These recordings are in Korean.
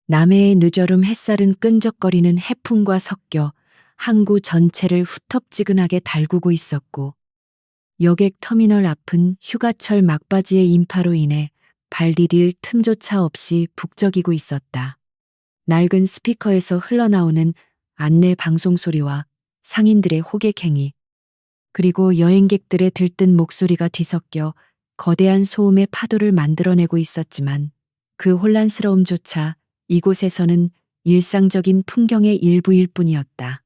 남해의 늦여름 햇살은 끈적거리는 해풍과 섞여 항구 전체를 후텁지근하게 달구고 있었고, 여객 터미널 앞은 휴가철 막바지의 인파로 인해 발 디딜 틈조차 없이 북적이고 있었다. 낡은 스피커에서 흘러나오는 안내 방송 소리와 상인들의 호객행위, 그리고 여행객들의 들뜬 목소리가 뒤섞여 거대한 소음의 파도를 만들어내고 있었지만, 그 혼란스러움조차 이곳에서는 일상적인 풍경의 일부일 뿐이었다.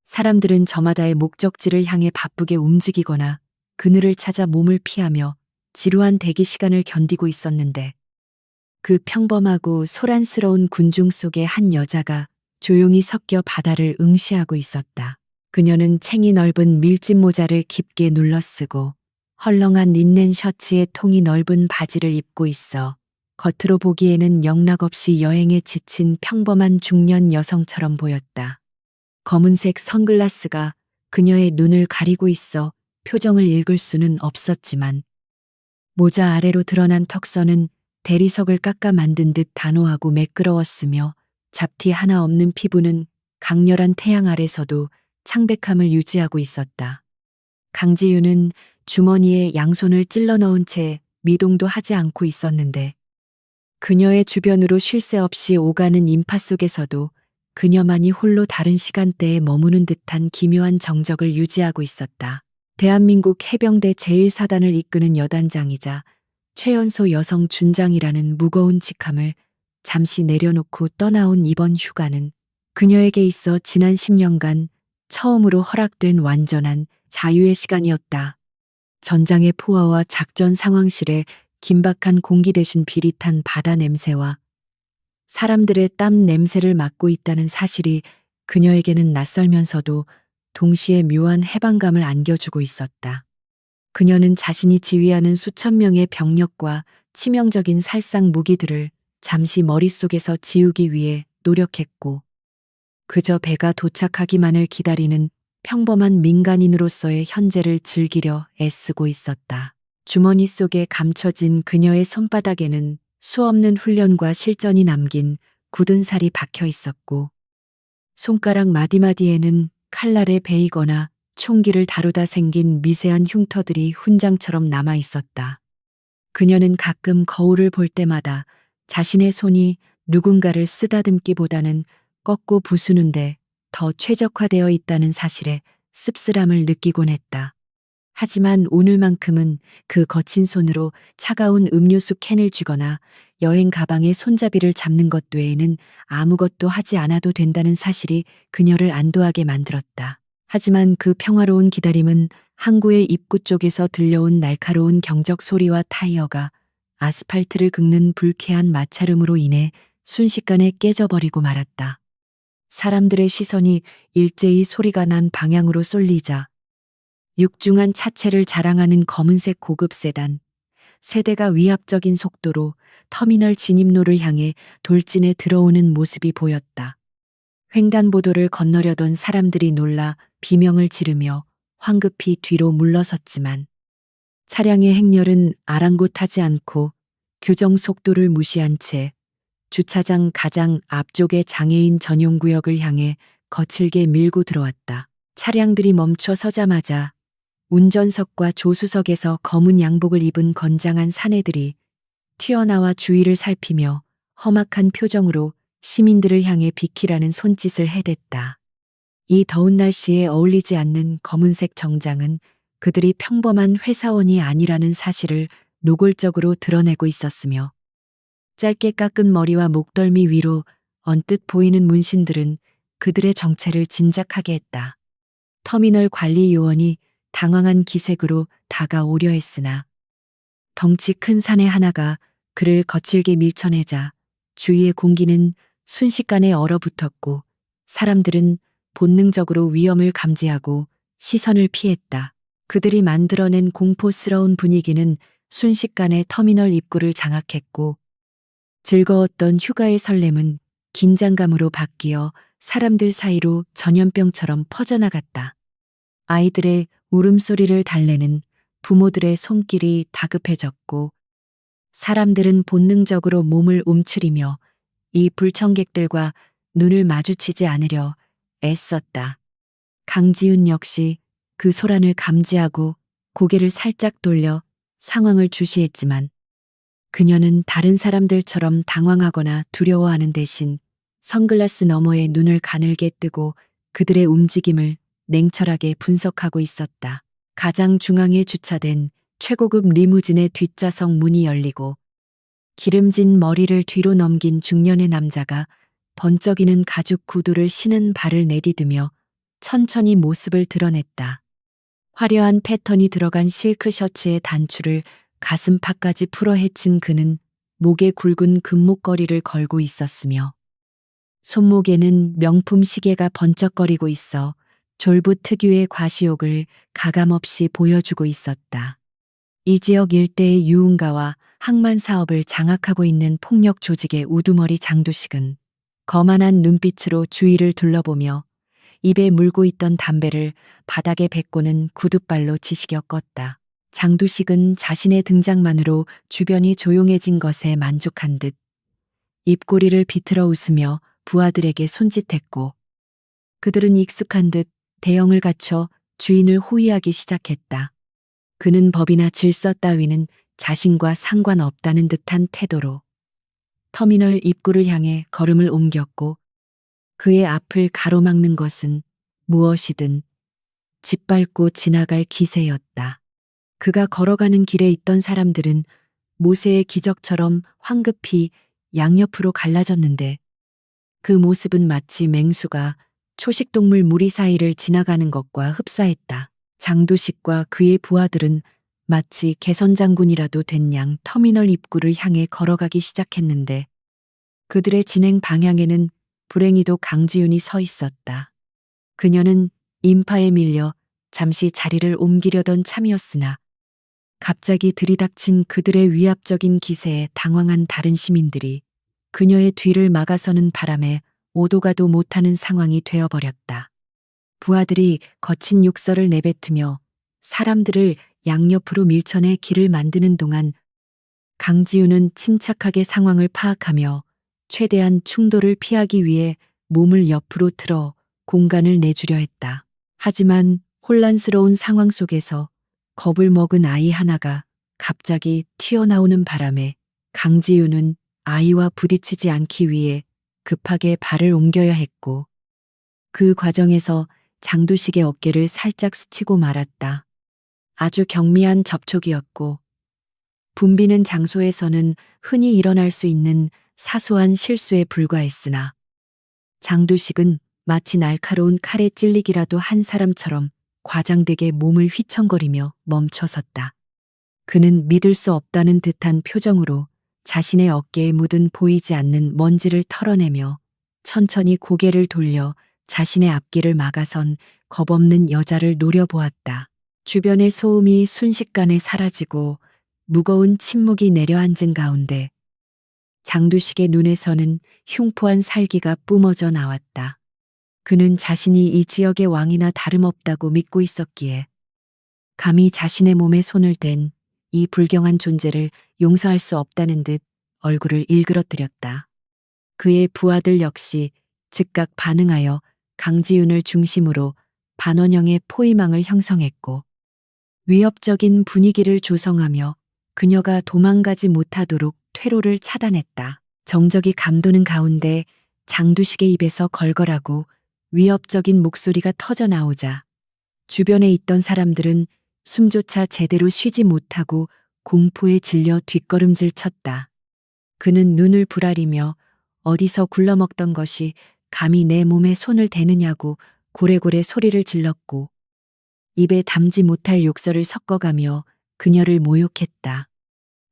사람들은 저마다의 목적지를 향해 바쁘게 움직이거나 그늘을 찾아 몸을 피하며 지루한 대기 시간을 견디고 있었는데, 그 평범하고 소란스러운 군중 속에 한 여자가 조용히 섞여 바다를 응시하고 있었다. 그녀는 챙이 넓은 밀짚 모자를 깊게 눌러쓰고 헐렁한 린넨 셔츠에 통이 넓은 바지를 입고 있어 겉으로 보기에는 영락없이 여행에 지친 평범한 중년 여성처럼 보였다. 검은색 선글라스가 그녀의 눈을 가리고 있어 표정을 읽을 수는 없었지만, 모자 아래로 드러난 턱선은 대리석을 깎아 만든 듯 단호하고 매끄러웠으며, 잡티 하나 없는 피부는 강렬한 태양 아래서도 창백함을 유지하고 있었다. 강지윤은 주머니에 양손을 찔러 넣은 채 미동도 하지 않고 있었는데, 그녀의 주변으로 쉴 새 없이 오가는 인파 속에서도 그녀만이 홀로 다른 시간대에 머무는 듯한 기묘한 정적을 유지하고 있었다. 대한민국 해병대 제1사단을 이끄는 여단장이자 최연소 여성 준장이라는 무거운 직함을 잠시 내려놓고 떠나온 이번 휴가는 그녀에게 있어 지난 10년간 처음으로 허락된 완전한 자유의 시간이었다. 전장의 포화와 작전 상황실에 긴박한 공기 대신 비릿한 바다 냄새와 사람들의 땀 냄새를 맡고 있다는 사실이 그녀에게는 낯설면서도 동시에 묘한 해방감을 안겨주고 있었다. 그녀는 자신이 지휘하는 수천 명의 병력과 치명적인 살상 무기들을 잠시 머릿속에서 지우기 위해 노력했고, 그저 배가 도착하기만을 기다리는 평범한 민간인으로서의 현재를 즐기려 애쓰고 있었다. 주머니 속에 감춰진 그녀의 손바닥에는 수없는 훈련과 실전이 남긴 굳은 살이 박혀 있었고, 손가락 마디마디에는 칼날에 베이거나 총기를 다루다 생긴 미세한 흉터들이 훈장처럼 남아 있었다. 그녀는 가끔 거울을 볼 때마다 자신의 손이 누군가를 쓰다듬기보다는 꺾고 부수는데 더 최적화되어 있다는 사실에 씁쓸함을 느끼곤 했다. 하지만 오늘만큼은 그 거친 손으로 차가운 음료수 캔을 쥐거나 여행 가방의 손잡이를 잡는 것 외에는 아무것도 하지 않아도 된다는 사실이 그녀를 안도하게 만들었다. 하지만 그 평화로운 기다림은 항구의 입구 쪽에서 들려온 날카로운 경적 소리와 타이어가 아스팔트를 긁는 불쾌한 마찰음으로 인해 순식간에 깨져버리고 말았다. 사람들의 시선이 일제히 소리가 난 방향으로 쏠리자 육중한 차체를 자랑하는 검은색 고급 세단, 세대가 위압적인 속도로 터미널 진입로를 향해 돌진해 들어오는 모습이 보였다. 횡단보도를 건너려던 사람들이 놀라 비명을 지르며 황급히 뒤로 물러섰지만, 차량의 행렬은 아랑곳하지 않고 규정 속도를 무시한 채 주차장 가장 앞쪽의 장애인 전용 구역을 향해 거칠게 밀고 들어왔다. 차량들이 멈춰 서자마자 운전석과 조수석에서 검은 양복을 입은 건장한 사내들이 튀어나와 주위를 살피며 험악한 표정으로 시민들을 향해 비키라는 손짓을 해댔다. 이 더운 날씨에 어울리지 않는 검은색 정장은 그들이 평범한 회사원이 아니라는 사실을 노골적으로 드러내고 있었으며, 짧게 깎은 머리와 목덜미 위로 언뜻 보이는 문신들은 그들의 정체를 짐작하게 했다. 터미널 관리 요원이 당황한 기색으로 다가오려 했으나, 덩치 큰 사내 하나가 그를 거칠게 밀쳐내자 주위의 공기는 순식간에 얼어붙었고, 사람들은 본능적으로 위험을 감지하고 시선을 피했다. 그들이 만들어낸 공포스러운 분위기는 순식간에 터미널 입구를 장악했고, 즐거웠던 휴가의 설렘은 긴장감으로 바뀌어 사람들 사이로 전염병처럼 퍼져나갔다. 아이들의 울음소리를 달래는 부모들의 손길이 다급해졌고, 사람들은 본능적으로 몸을 움츠리며 이 불청객들과 눈을 마주치지 않으려 애썼다. 강지윤 역시 그 소란을 감지하고 고개를 살짝 돌려 상황을 주시했지만 그녀는 다른 사람들처럼 당황하거나 두려워하는 대신 선글라스 너머에 눈을 가늘게 뜨고 그들의 움직임을 냉철하게 분석하고 있었다. 가장 중앙에 주차된 최고급 리무진의 뒷좌석 문이 열리고 기름진 머리를 뒤로 넘긴 중년의 남자가 번쩍이는 가죽 구두를 신은 발을 내디디며 천천히 모습을 드러냈다. 화려한 패턴이 들어간 실크 셔츠의 단추를 가슴팍까지 풀어 헤친 그는 목에 굵은 금목걸이를 걸고 있었으며 손목에는 명품 시계가 번쩍거리고 있어 졸부 특유의 과시욕을 가감없이 보여주고 있었다. 이 지역 일대의 유흥가와 항만 사업을 장악하고 있는 폭력 조직의 우두머리 장두식은 거만한 눈빛으로 주위를 둘러보며 입에 물고 있던 담배를 바닥에 뱉고는 구둣발로 지시겨 껐다. 장두식은 자신의 등장만으로 주변이 조용해진 것에 만족한 듯 입꼬리를 비틀어 웃으며 부하들에게 손짓했고 그들은 익숙한 듯 대형을 갖춰 주인을 호위하기 시작했다. 그는 법이나 질서 따위는 자신과 상관없다는 듯한 태도로 터미널 입구를 향해 걸음을 옮겼고 그의 앞을 가로막는 것은 무엇이든 짓밟고 지나갈 기세였다. 그가 걸어가는 길에 있던 사람들은 모세의 기적처럼 황급히 양옆으로 갈라졌는데 그 모습은 마치 맹수가 초식동물 무리 사이를 지나가는 것과 흡사했다. 장두식과 그의 부하들은 마치 개선장군이라도 된 양 터미널 입구를 향해 걸어가기 시작했는데 그들의 진행 방향에는 불행히도 강지윤이 서 있었다. 그녀는 인파에 밀려 잠시 자리를 옮기려던 참이었으나 갑자기 들이닥친 그들의 위압적인 기세에 당황한 다른 시민들이 그녀의 뒤를 막아서는 바람에 오도 가도 못하는 상황이 되어버렸다. 부하들이 거친 욕설을 내뱉으며 사람들을 양옆으로 밀쳐내 길을 만드는 동안 강지윤은 침착하게 상황을 파악하며 최대한 충돌을 피하기 위해 몸을 옆으로 틀어 공간을 내주려 했다. 하지만 혼란스러운 상황 속에서 겁을 먹은 아이 하나가 갑자기 튀어나오는 바람에 강지윤은 아이와 부딪히지 않기 위해 급하게 발을 옮겨야 했고 그 과정에서 장두식의 어깨를 살짝 스치고 말았다. 아주 경미한 접촉이었고 붐비는 장소에서는 흔히 일어날 수 있는 사소한 실수에 불과했으나 장두식은 마치 날카로운 칼에 찔리기라도 한 사람처럼 과장되게 몸을 휘청거리며 멈춰섰다. 그는 믿을 수 없다는 듯한 표정으로 자신의 어깨에 묻은 보이지 않는 먼지를 털어내며 천천히 고개를 돌려 자신의 앞길을 막아선 겁없는 여자를 노려보았다. 주변의 소음이 순식간에 사라지고 무거운 침묵이 내려앉은 가운데 장두식의 눈에서는 흉포한 살기가 뿜어져 나왔다. 그는 자신이 이 지역의 왕이나 다름없다고 믿고 있었기에 감히 자신의 몸에 손을 댄 이 불경한 존재를 용서할 수 없다는 듯 얼굴을 일그러뜨렸다. 그의 부하들 역시 즉각 반응하여 강지윤을 중심으로 반원형의 포위망을 형성했고 위협적인 분위기를 조성하며 그녀가 도망가지 못하도록 퇴로를 차단했다. 정적이 감도는 가운데 장두식의 입에서 걸걸하고 위협적인 목소리가 터져 나오자 주변에 있던 사람들은 숨조차 제대로 쉬지 못하고 공포에 질려 뒷걸음질 쳤다. 그는 눈을 부라리며 어디서 굴러먹던 것이 감히 내 몸에 손을 대느냐고 고래고래 소리를 질렀고 입에 담지 못할 욕설을 섞어가며 그녀를 모욕했다.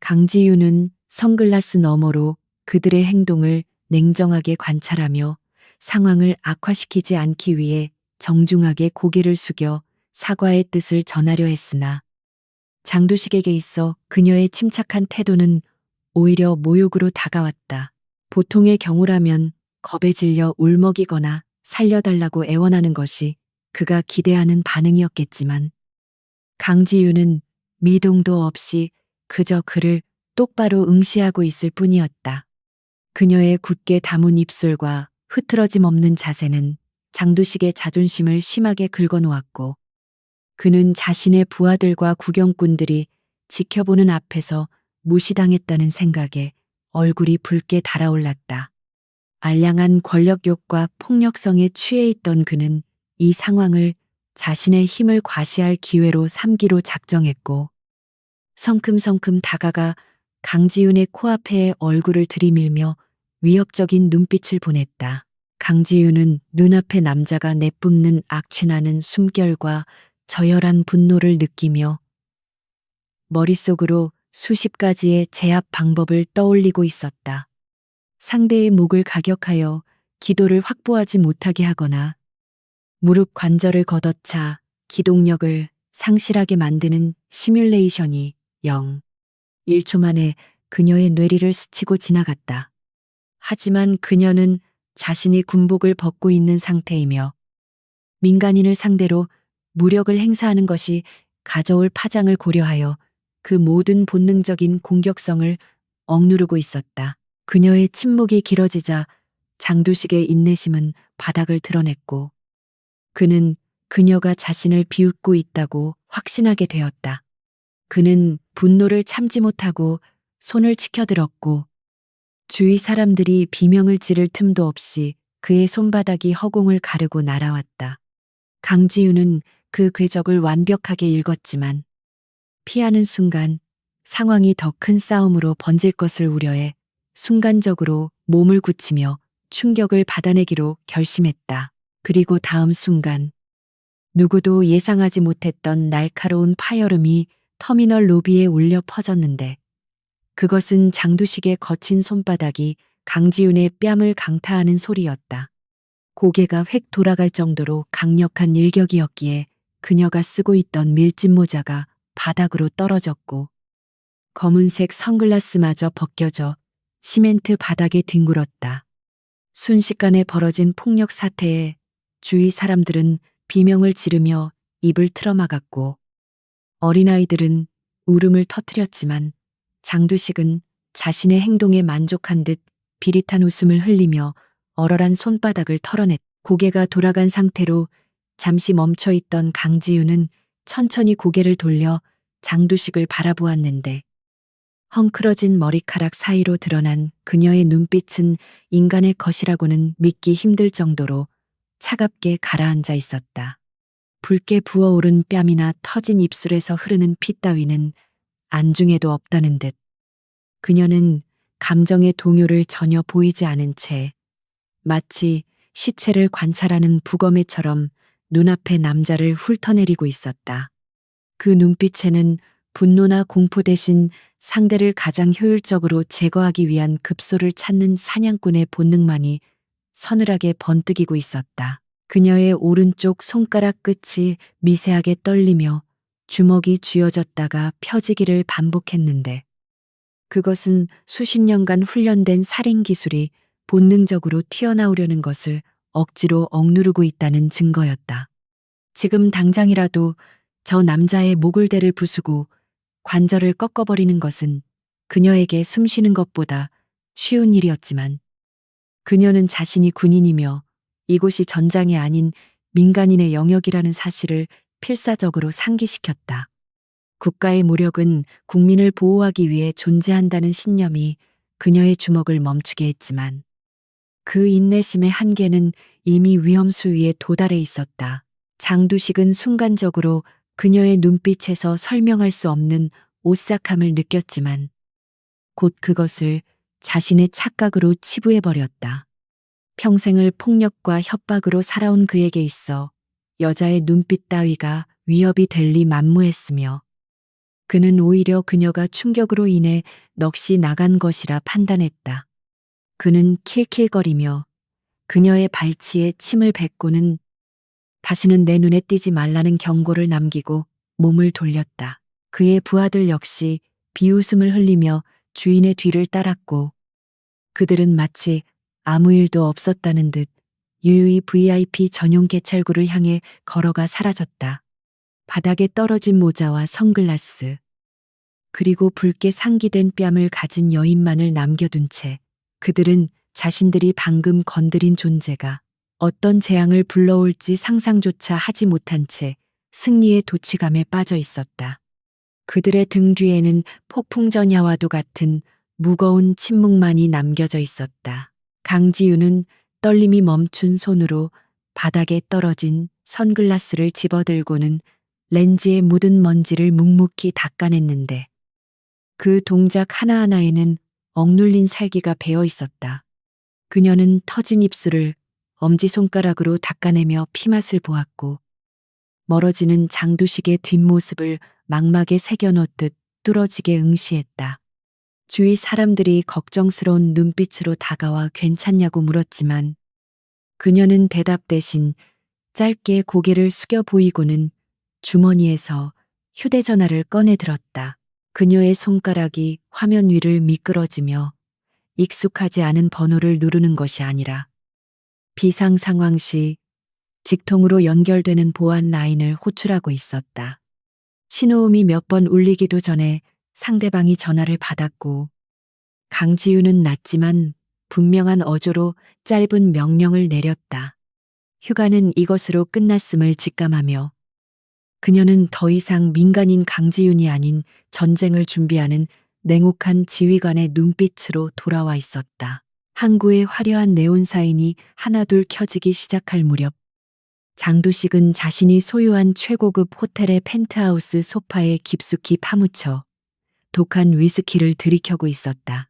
강지윤은 선글라스 너머로 그들의 행동을 냉정하게 관찰하며 상황을 악화시키지 않기 위해 정중하게 고개를 숙여 사과의 뜻을 전하려 했으나 장두식에게 있어 그녀의 침착한 태도는 오히려 모욕으로 다가왔다. 보통의 경우라면 겁에 질려 울먹이거나 살려달라고 애원하는 것이 그가 기대하는 반응이었겠지만 강지윤은 미동도 없이 그저 그를 똑바로 응시하고 있을 뿐이었다. 그녀의 굳게 담은 입술과 흐트러짐 없는 자세는 장두식의 자존심을 심하게 긁어놓았고, 그는 자신의 부하들과 구경꾼들이 지켜보는 앞에서 무시당했다는 생각에 얼굴이 붉게 달아올랐다. 알량한 권력욕과 폭력성에 취해 있던 그는 이 상황을 자신의 힘을 과시할 기회로 삼기로 작정했고, 성큼성큼 다가가 강지윤의 코앞에 얼굴을 들이밀며 위협적인 눈빛을 보냈다. 강지윤은 눈앞의 남자가 내뿜는 악취나는 숨결과 저열한 분노를 느끼며 머릿속으로 수십 가지의 제압 방법을 떠올리고 있었다. 상대의 목을 가격하여 기도를 확보하지 못하게 하거나 무릎 관절을 걷어차 기동력을 상실하게 만드는 시뮬레이션이 1초 만에 그녀의 뇌리를 스치고 지나갔다. 하지만 그녀는 자신이 군복을 벗고 있는 상태이며 민간인을 상대로 무력을 행사하는 것이 가져올 파장을 고려하여 그 모든 본능적인 공격성을 억누르고 있었다. 그녀의 침묵이 길어지자 장두식의 인내심은 바닥을 드러냈고, 그는 그녀가 자신을 비웃고 있다고 확신하게 되었다. 그는 분노를 참지 못하고 손을 치켜들었고, 주위 사람들이 비명을 지를 틈도 없이 그의 손바닥이 허공을 가르고 날아왔다. 강지윤은 그 궤적을 완벽하게 읽었지만 피하는 순간 상황이 더 큰 싸움으로 번질 것을 우려해 순간적으로 몸을 굳히며 충격을 받아내기로 결심했다. 그리고 다음 순간 누구도 예상하지 못했던 날카로운 파열음이 터미널 로비에 울려 퍼졌는데, 그것은 장두식의 거친 손바닥이 강지윤의 뺨을 강타하는 소리였다. 고개가 획 돌아갈 정도로 강력한 일격이었기에 그녀가 쓰고 있던 밀짚 모자가 바닥으로 떨어졌고, 검은색 선글라스마저 벗겨져 시멘트 바닥에 뒹굴었다. 순식간에 벌어진 폭력 사태에 주위 사람들은 비명을 지르며 입을 틀어막았고, 어린아이들은 울음을 터뜨렸지만 장두식은 자신의 행동에 만족한 듯 비릿한 웃음을 흘리며 얼얼한 손바닥을 털어냈다. 고개가 돌아간 상태로 잠시 멈춰있던 강지윤은 천천히 고개를 돌려 장두식을 바라보았는데, 헝클어진 머리카락 사이로 드러난 그녀의 눈빛은 인간의 것이라고는 믿기 힘들 정도로 차갑게 가라앉아 있었다. 붉게 부어오른 뺨이나 터진 입술에서 흐르는 피 따위는 안중에도 없다는 듯 그녀는 감정의 동요를 전혀 보이지 않은 채 마치 시체를 관찰하는 부검애처럼 눈앞의 남자를 훑어내리고 있었다. 그 눈빛에는 분노나 공포 대신 상대를 가장 효율적으로 제거하기 위한 급소를 찾는 사냥꾼의 본능만이 서늘하게 번뜩이고 있었다. 그녀의 오른쪽 손가락 끝이 미세하게 떨리며 주먹이 쥐어졌다가 펴지기를 반복했는데, 그것은 수십 년간 훈련된 살인 기술이 본능적으로 튀어나오려는 것을 억지로 억누르고 있다는 증거였다. 지금 당장이라도 저 남자의 목을대를 부수고 관절을 꺾어버리는 것은 그녀에게 숨쉬는 것보다 쉬운 일이었지만, 그녀는 자신이 군인이며 이곳이 전장이 아닌 민간인의 영역이라는 사실을 필사적으로 상기시켰다. 국가의 무력은 국민을 보호하기 위해 존재한다는 신념이 그녀의 주먹을 멈추게 했지만, 그 인내심의 한계는 이미 위험 수위에 도달해 있었다. 장두식은 순간적으로 그녀의 눈빛에서 설명할 수 없는 오싹함을 느꼈지만 곧 그것을 자신의 착각으로 치부해버렸다. 평생을 폭력과 협박으로 살아온 그에게 있어 여자의 눈빛 따위가 위협이 될 리 만무했으며, 그는 오히려 그녀가 충격으로 인해 넋이 나간 것이라 판단했다. 그는 킬킬거리며 그녀의 발치에 침을 뱉고는 다시는 내 눈에 띄지 말라는 경고를 남기고 몸을 돌렸다. 그의 부하들 역시 비웃음을 흘리며 주인의 뒤를 따랐고, 그들은 마치 아무 일도 없었다는 듯 유유히 VIP 전용 개찰구를 향해 걸어가 사라졌다. 바닥에 떨어진 모자와 선글라스, 그리고 붉게 상기된 뺨을 가진 여인만을 남겨둔 채 그들은 자신들이 방금 건드린 존재가 어떤 재앙을 불러올지 상상조차 하지 못한 채 승리의 도취감에 빠져 있었다. 그들의 등 뒤에는 폭풍전야와도 같은 무거운 침묵만이 남겨져 있었다. 강지윤은 떨림이 멈춘 손으로 바닥에 떨어진 선글라스를 집어들고는 렌즈에 묻은 먼지를 묵묵히 닦아냈는데 그 동작 하나하나에는 억눌린 살기가 배어 있었다. 그녀는 터진 입술을 엄지손가락으로 닦아내며 피맛을 보았고 멀어지는 장두식의 뒷모습을 망막에 새겨놓듯 뚫어지게 응시했다. 주위 사람들이 걱정스러운 눈빛으로 다가와 괜찮냐고 물었지만 그녀는 대답 대신 짧게 고개를 숙여 보이고는 주머니에서 휴대전화를 꺼내 들었다. 그녀의 손가락이 화면 위를 미끄러지며 익숙하지 않은 번호를 누르는 것이 아니라 비상 상황 시 직통으로 연결되는 보안 라인을 호출하고 있었다. 신호음이 몇 번 울리기도 전에 상대방이 전화를 받았고 강지윤은 낮지만 분명한 어조로 짧은 명령을 내렸다. 휴가는 이것으로 끝났음을 직감하며 그녀는 더 이상 민간인 강지윤이 아닌 전쟁을 준비하는 냉혹한 지휘관의 눈빛으로 돌아와 있었다. 항구의 화려한 네온사인이 하나둘 켜지기 시작할 무렵 장두식은 자신이 소유한 최고급 호텔의 펜트하우스 소파에 깊숙이 파묻혀 독한 위스키를 들이켜고 있었다.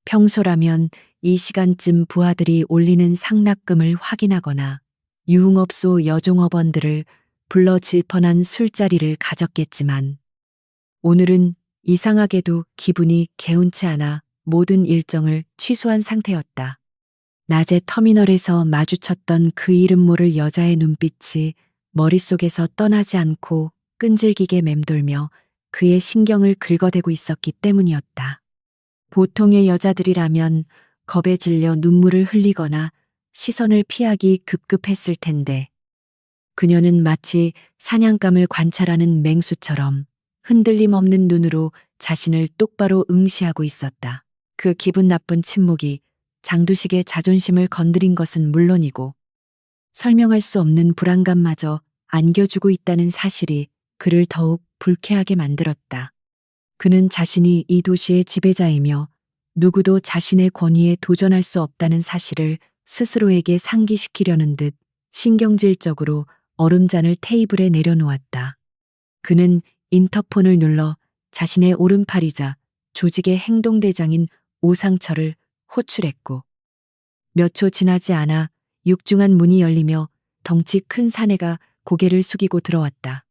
평소라면 이 시간쯤 부하들이 올리는 상납금을 확인하거나 유흥업소 여종업원들을 불러 질펀한 술자리를 가졌겠지만 오늘은 이상하게도 기분이 개운치 않아 모든 일정을 취소한 상태였다. 낮에 터미널에서 마주쳤던 그 이름 모를 여자의 눈빛이 머릿속에서 떠나지 않고 끈질기게 맴돌며 그의 신경을 긁어대고 있었기 때문이었다. 보통의 여자들이라면 겁에 질려 눈물을 흘리거나 시선을 피하기 급급했을 텐데 그녀는 마치 사냥감을 관찰하는 맹수처럼 흔들림 없는 눈으로 자신을 똑바로 응시하고 있었다. 그 기분 나쁜 침묵이 장두식의 자존심을 건드린 것은 물론이고 설명할 수 없는 불안감마저 안겨주고 있다는 사실이 그를 더욱 불쾌하게 만들었다. 그는 자신이 이 도시의 지배자이며 누구도 자신의 권위에 도전할 수 없다는 사실을 스스로에게 상기시키려는 듯 신경질적으로 얼음잔을 테이블에 내려놓았다. 그는 인터폰을 눌러 자신의 오른팔이자 조직의 행동대장인 오상철을 호출했고 몇 초 지나지 않아 육중한 문이 열리며 덩치 큰 사내가 고개를 숙이고 들어왔다.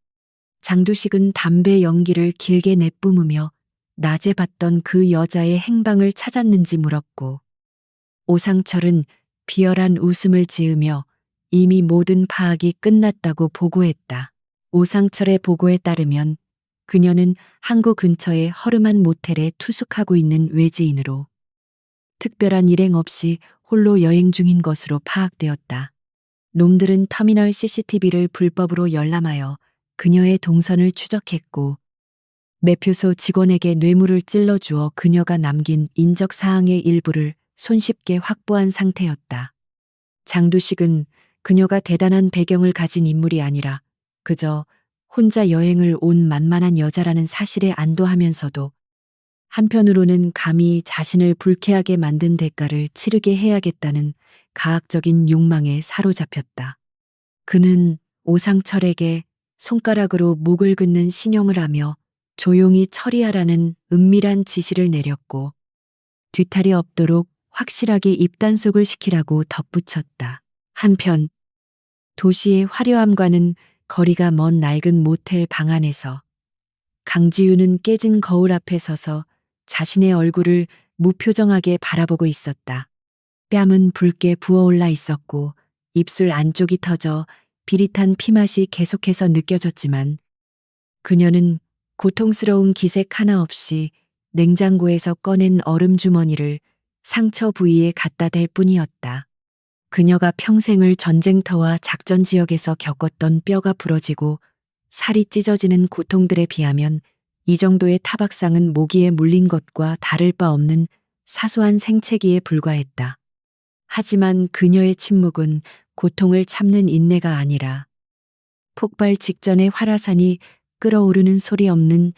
장두식은 담배 연기를 길게 내뿜으며 낮에 봤던 그 여자의 행방을 찾았는지 물었고 오상철은 비열한 웃음을 지으며 이미 모든 파악이 끝났다고 보고했다. 오상철의 보고에 따르면 그녀는 항구 근처의 허름한 모텔에 투숙하고 있는 외지인으로 특별한 일행 없이 홀로 여행 중인 것으로 파악되었다. 놈들은 터미널 CCTV를 불법으로 열람하여 그녀의 동선을 추적했고 매표소 직원에게 뇌물을 찔러주어 그녀가 남긴 인적 사항의 일부를 손쉽게 확보한 상태였다. 장두식은 그녀가 대단한 배경을 가진 인물이 아니라 그저 혼자 여행을 온 만만한 여자라는 사실에 안도하면서도 한편으로는 감히 자신을 불쾌하게 만든 대가를 치르게 해야겠다는 가학적인 욕망에 사로잡혔다. 그는 오상철에게 손가락으로 목을 긋는 신용을 하며 조용히 처리하라는 은밀한 지시를 내렸고 뒤탈이 없도록 확실하게 입단속을 시키라고 덧붙였다. 한편 도시의 화려함과는 거리가 먼 낡은 모텔 방 안에서 강지윤은 깨진 거울 앞에 서서 자신의 얼굴을 무표정하게 바라보고 있었다. 뺨은 붉게 부어올라 있었고 입술 안쪽이 터져 비릿한 피맛이 계속해서 느껴졌지만 그녀는 고통스러운 기색 하나 없이 냉장고에서 꺼낸 얼음 주머니를 상처 부위에 갖다 댈 뿐이었다. 그녀가 평생을 전쟁터와 작전 지역에서 겪었던 뼈가 부러지고 살이 찢어지는 고통들에 비하면 이 정도의 타박상은 모기에 물린 것과 다를 바 없는 사소한 생채기에 불과했다. 하지만 그녀의 침묵은 고통을 참는 인내가 아니라 폭발 직전의 화라산이 끓어오르는 소리 없는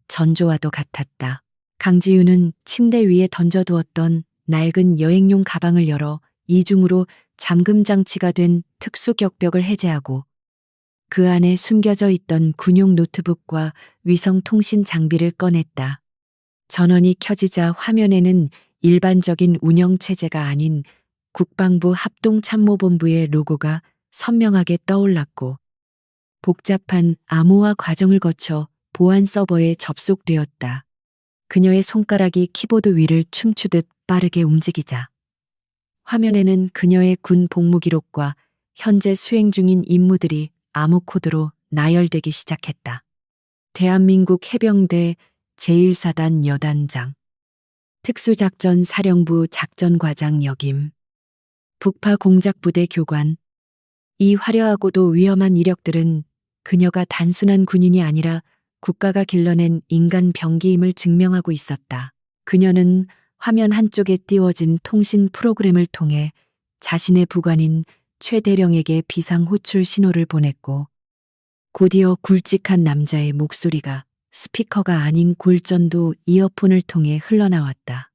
전조와도 같았다. 강지윤은 침대 위에 던져두었던 낡은 여행용 가방을 열어 이중으로 잠금 장치가 된 특수 격벽을 해제하고 그 안에 숨겨져 있던 군용 노트북과 위성 통신 장비를 꺼냈다. 전원이 켜지자 화면에는 일반적인 운영체제가 아닌 국방부 합동참모본부의 로고가 선명하게 떠올랐고 복잡한 암호화 과정을 거쳐 보안 서버에 접속되었다. 그녀의 손가락이 키보드 위를 춤추듯 빠르게 움직이자 화면에는 그녀의 군 복무 기록과 현재 수행 중인 임무들이 암호 코드로 나열되기 시작했다. 대한민국 해병대 제1사단 여단장, 특수작전 사령부 작전과장 역임, 북파 공작부대 교관. 이 화려하고도 위험한 이력들은 그녀가 단순한 군인이 아니라 국가가 길러낸 인간 병기임을 증명하고 있었다. 그녀는 화면 한쪽에 띄워진 통신 프로그램을 통해 자신의 부관인 최 대령에게 비상 호출 신호를 보냈고 곧이어 굵직한 남자의 목소리가 스피커가 아닌 골전도 이어폰을 통해 흘러나왔다.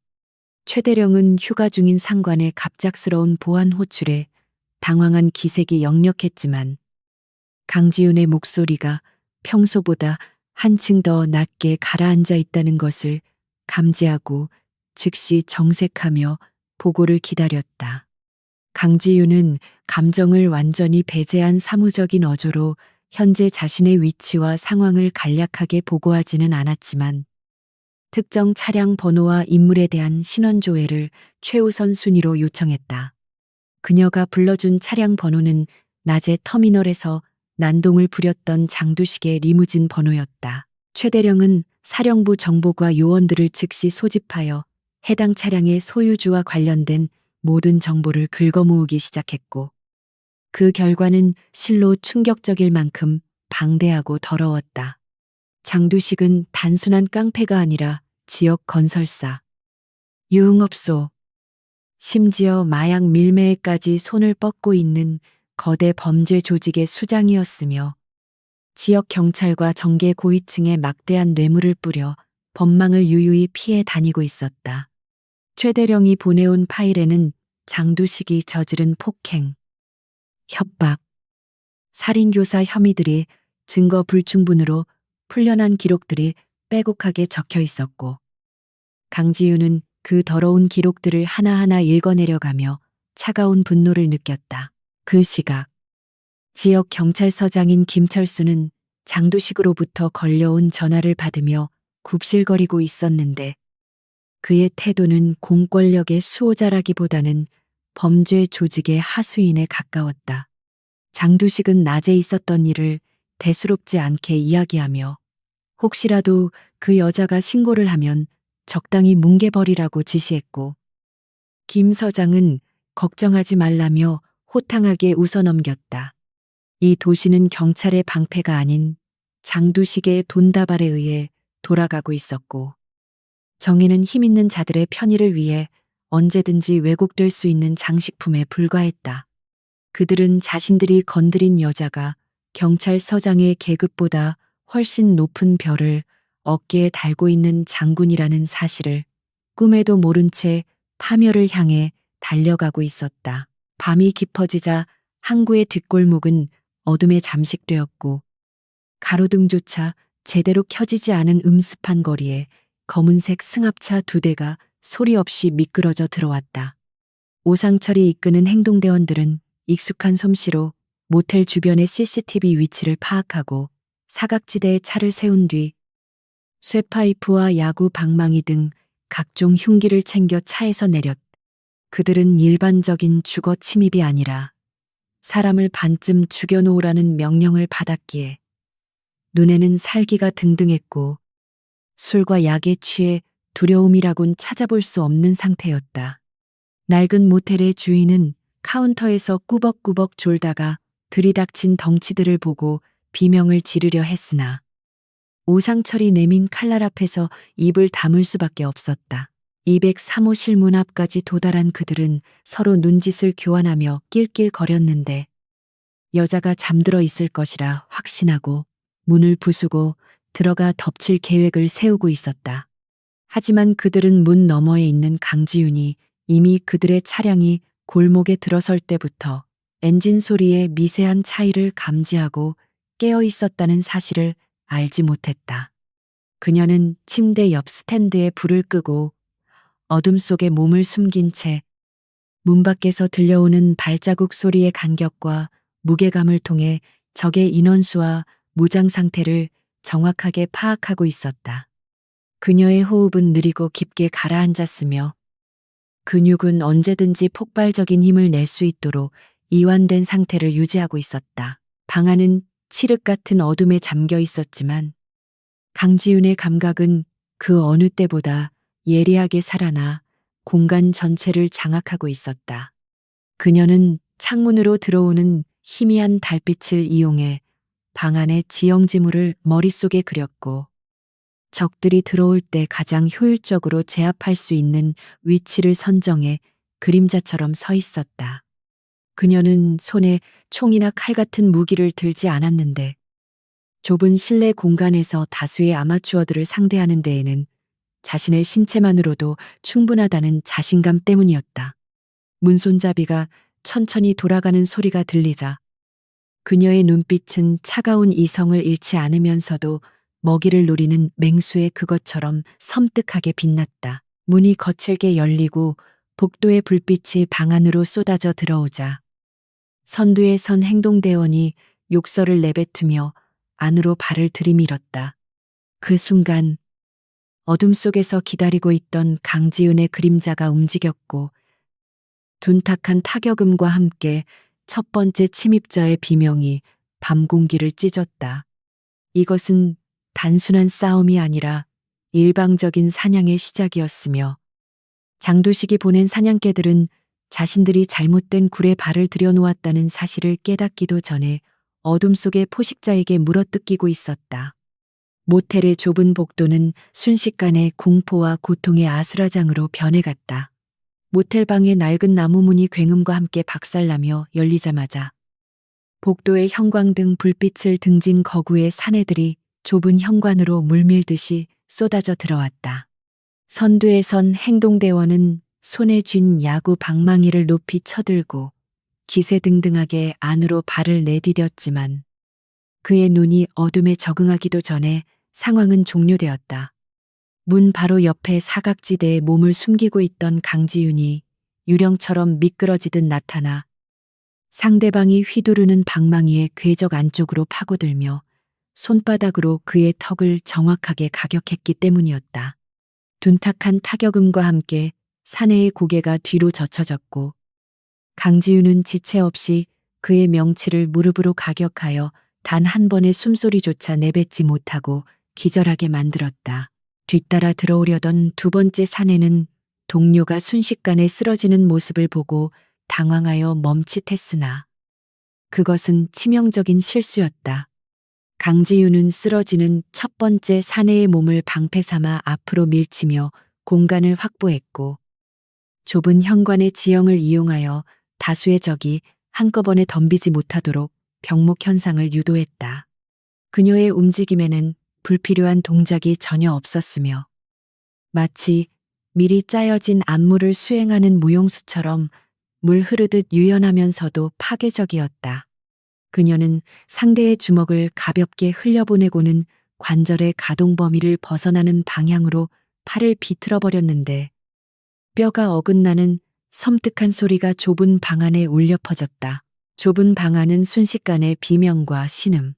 최 대령은 휴가 중인 상관의 갑작스러운 보안 호출에 당황한 기색이 역력했지만 강지윤의 목소리가 평소보다 한층 더 낮게 가라앉아 있다는 것을 감지하고 즉시 정색하며 보고를 기다렸다. 강지윤은 감정을 완전히 배제한 사무적인 어조로 현재 자신의 위치와 상황을 간략하게 보고하지는 않았지만 특정 차량 번호와 인물에 대한 신원 조회를 최우선 순위로 요청했다. 그녀가 불러준 차량 번호는 낮에 터미널에서 난동을 부렸던 장두식의 리무진 번호였다. 최 대령은 사령부 정보과 요원들을 즉시 소집하여 해당 차량의 소유주와 관련된 모든 정보를 긁어모으기 시작했고 그 결과는 실로 충격적일 만큼 방대하고 더러웠다. 장두식은 단순한 깡패가 아니라 지역 건설사, 유흥업소, 심지어 마약 밀매에까지 손을 뻗고 있는 거대 범죄 조직의 수장이었으며 지역 경찰과 정계 고위층에 막대한 뇌물을 뿌려 법망을 유유히 피해 다니고 있었다. 최 대령이 보내온 파일에는 장두식이 저지른 폭행, 협박, 살인교사 혐의들이 증거 불충분으로 풀려난 기록들이 빼곡하게 적혀 있었고 강지윤은 그 더러운 기록들을 하나하나 읽어내려가며 차가운 분노를 느꼈다. 그 시각 지역 경찰서장인 김철수는 장두식으로부터 걸려온 전화를 받으며 굽실거리고 있었는데 그의 태도는 공권력의 수호자라기보다는 범죄 조직의 하수인에 가까웠다. 장두식은 낮에 있었던 일을 대수롭지 않게 이야기하며 혹시라도 그 여자가 신고를 하면 적당히 뭉개버리라고 지시했고 김 서장은 걱정하지 말라며 호탕하게 웃어넘겼다. 이 도시는 경찰의 방패가 아닌 장두식의 돈다발에 의해 돌아가고 있었고 정의는 힘있는 자들의 편의를 위해 언제든지 왜곡될 수 있는 장식품에 불과했다. 그들은 자신들이 건드린 여자가 경찰서장의 계급보다 훨씬 높은 별을 어깨에 달고 있는 장군이라는 사실을 꿈에도 모른 채 파멸을 향해 달려가고 있었다. 밤이 깊어지자 항구의 뒷골목은 어둠에 잠식되었고 가로등조차 제대로 켜지지 않은 음습한 거리에 검은색 승합차 2대가 소리 없이 미끄러져 들어왔다. 오상철이 이끄는 행동대원들은 익숙한 솜씨로 모텔 주변의 CCTV 위치를 파악하고 사각지대에 차를 세운 뒤 쇠파이프와 야구 방망이 등 각종 흉기를 챙겨 차에서 내렸다. 그들은 일반적인 주거 침입이 아니라 사람을 반쯤 죽여놓으라는 명령을 받았기에 눈에는 살기가 등등했고 술과 약에 취해 두려움이라곤 찾아볼 수 없는 상태였다. 낡은 모텔의 주인은 카운터에서 꾸벅꾸벅 졸다가 들이닥친 덩치들을 보고 비명을 지르려 했으나 오상철이 내민 칼날 앞에서 입을 다물 수밖에 없었다. 203호실 문 앞까지 도달한 그들은 서로 눈짓을 교환하며 낄낄거렸는데 여자가 잠들어 있을 것이라 확신하고 문을 부수고 들어가 덮칠 계획을 세우고 있었다. 하지만 그들은 문 너머에 있는 강지윤이 이미 그들의 차량이 골목에 들어설 때부터 엔진 소리의 미세한 차이를 감지하고 깨어 있었다는 사실을 알지 못했다. 그녀는 침대 옆 스탠드에 불을 끄고 어둠 속에 몸을 숨긴 채 문 밖에서 들려오는 발자국 소리의 간격과 무게감을 통해 적의 인원수와 무장 상태를 정확하게 파악하고 있었다. 그녀의 호흡은 느리고 깊게 가라앉았으며 근육은 언제든지 폭발적인 힘을 낼 수 있도록 이완된 상태를 유지하고 있었다. 방 안은 칠흑 같은 어둠에 잠겨 있었지만 강지윤의 감각은 그 어느 때보다 예리하게 살아나 공간 전체를 장악하고 있었다. 그녀는 창문으로 들어오는 희미한 달빛을 이용해 방 안의 지형지물을 머릿속에 그렸고 적들이 들어올 때 가장 효율적으로 제압할 수 있는 위치를 선정해 그림자처럼 서 있었다. 그녀는 손에 총이나 칼 같은 무기를 들지 않았는데 좁은 실내 공간에서 다수의 아마추어들을 상대하는 데에는 자신의 신체만으로도 충분하다는 자신감 때문이었다. 문손잡이가 천천히 돌아가는 소리가 들리자 그녀의 눈빛은 차가운 이성을 잃지 않으면서도 먹이를 노리는 맹수의 그것처럼 섬뜩하게 빛났다. 문이 거칠게 열리고 복도의 불빛이 방 안으로 쏟아져 들어오자 선두에 선 행동대원이 욕설을 내뱉으며 안으로 발을 들이밀었다. 그 순간 어둠 속에서 기다리고 있던 강지은의 그림자가 움직였고 둔탁한 타격음과 함께 첫 번째 침입자의 비명이 밤 공기를 찢었다. 이것은 단순한 싸움이 아니라 일방적인 사냥의 시작이었으며 장두식이 보낸 사냥개들은 자신들이 잘못된 굴에 발을 들여놓았다는 사실을 깨닫기도 전에 어둠 속의 포식자에게 물어뜯기고 있었다. 모텔의 좁은 복도는 순식간에 공포와 고통의 아수라장으로 변해갔다. 모텔방의 낡은 나무 문이 굉음과 함께 박살나며 열리자마자 복도의 형광등 불빛을 등진 거구의 사내들이 좁은 현관으로 물밀듯이 쏟아져 들어왔다. 선두에 선 행동대원은 손에 쥔 야구 방망이를 높이 쳐들고 기세등등하게 안으로 발을 내디뎠지만 그의 눈이 어둠에 적응하기도 전에 상황은 종료되었다. 문 바로 옆에 사각지대에 몸을 숨기고 있던 강지윤이 유령처럼 미끄러지듯 나타나 상대방이 휘두르는 방망이의 궤적 안쪽으로 파고들며 손바닥으로 그의 턱을 정확하게 가격했기 때문이었다. 둔탁한 타격음과 함께 사내의 고개가 뒤로 젖혀졌고 강지윤은 지체 없이 그의 명치를 무릎으로 가격하여 단 한 번의 숨소리조차 내뱉지 못하고 기절하게 만들었다. 뒤따라 들어오려던 두 번째 사내는 동료가 순식간에 쓰러지는 모습을 보고 당황하여 멈칫했으나 그것은 치명적인 실수였다. 강지윤은 쓰러지는 첫 번째 사내의 몸을 방패 삼아 앞으로 밀치며 공간을 확보했고 좁은 현관의 지형을 이용하여 다수의 적이 한꺼번에 덤비지 못하도록 병목 현상을 유도했다. 그녀의 움직임에는 불필요한 동작이 전혀 없었으며 마치 미리 짜여진 안무를 수행하는 무용수처럼 물 흐르듯 유연하면서도 파괴적이었다. 그녀는 상대의 주먹을 가볍게 흘려보내고는 관절의 가동 범위를 벗어나는 방향으로 팔을 비틀어 버렸는데 뼈가 어긋나는 섬뜩한 소리가 좁은 방 안에 울려 퍼졌다. 좁은 방 안은 순식간에 비명과 신음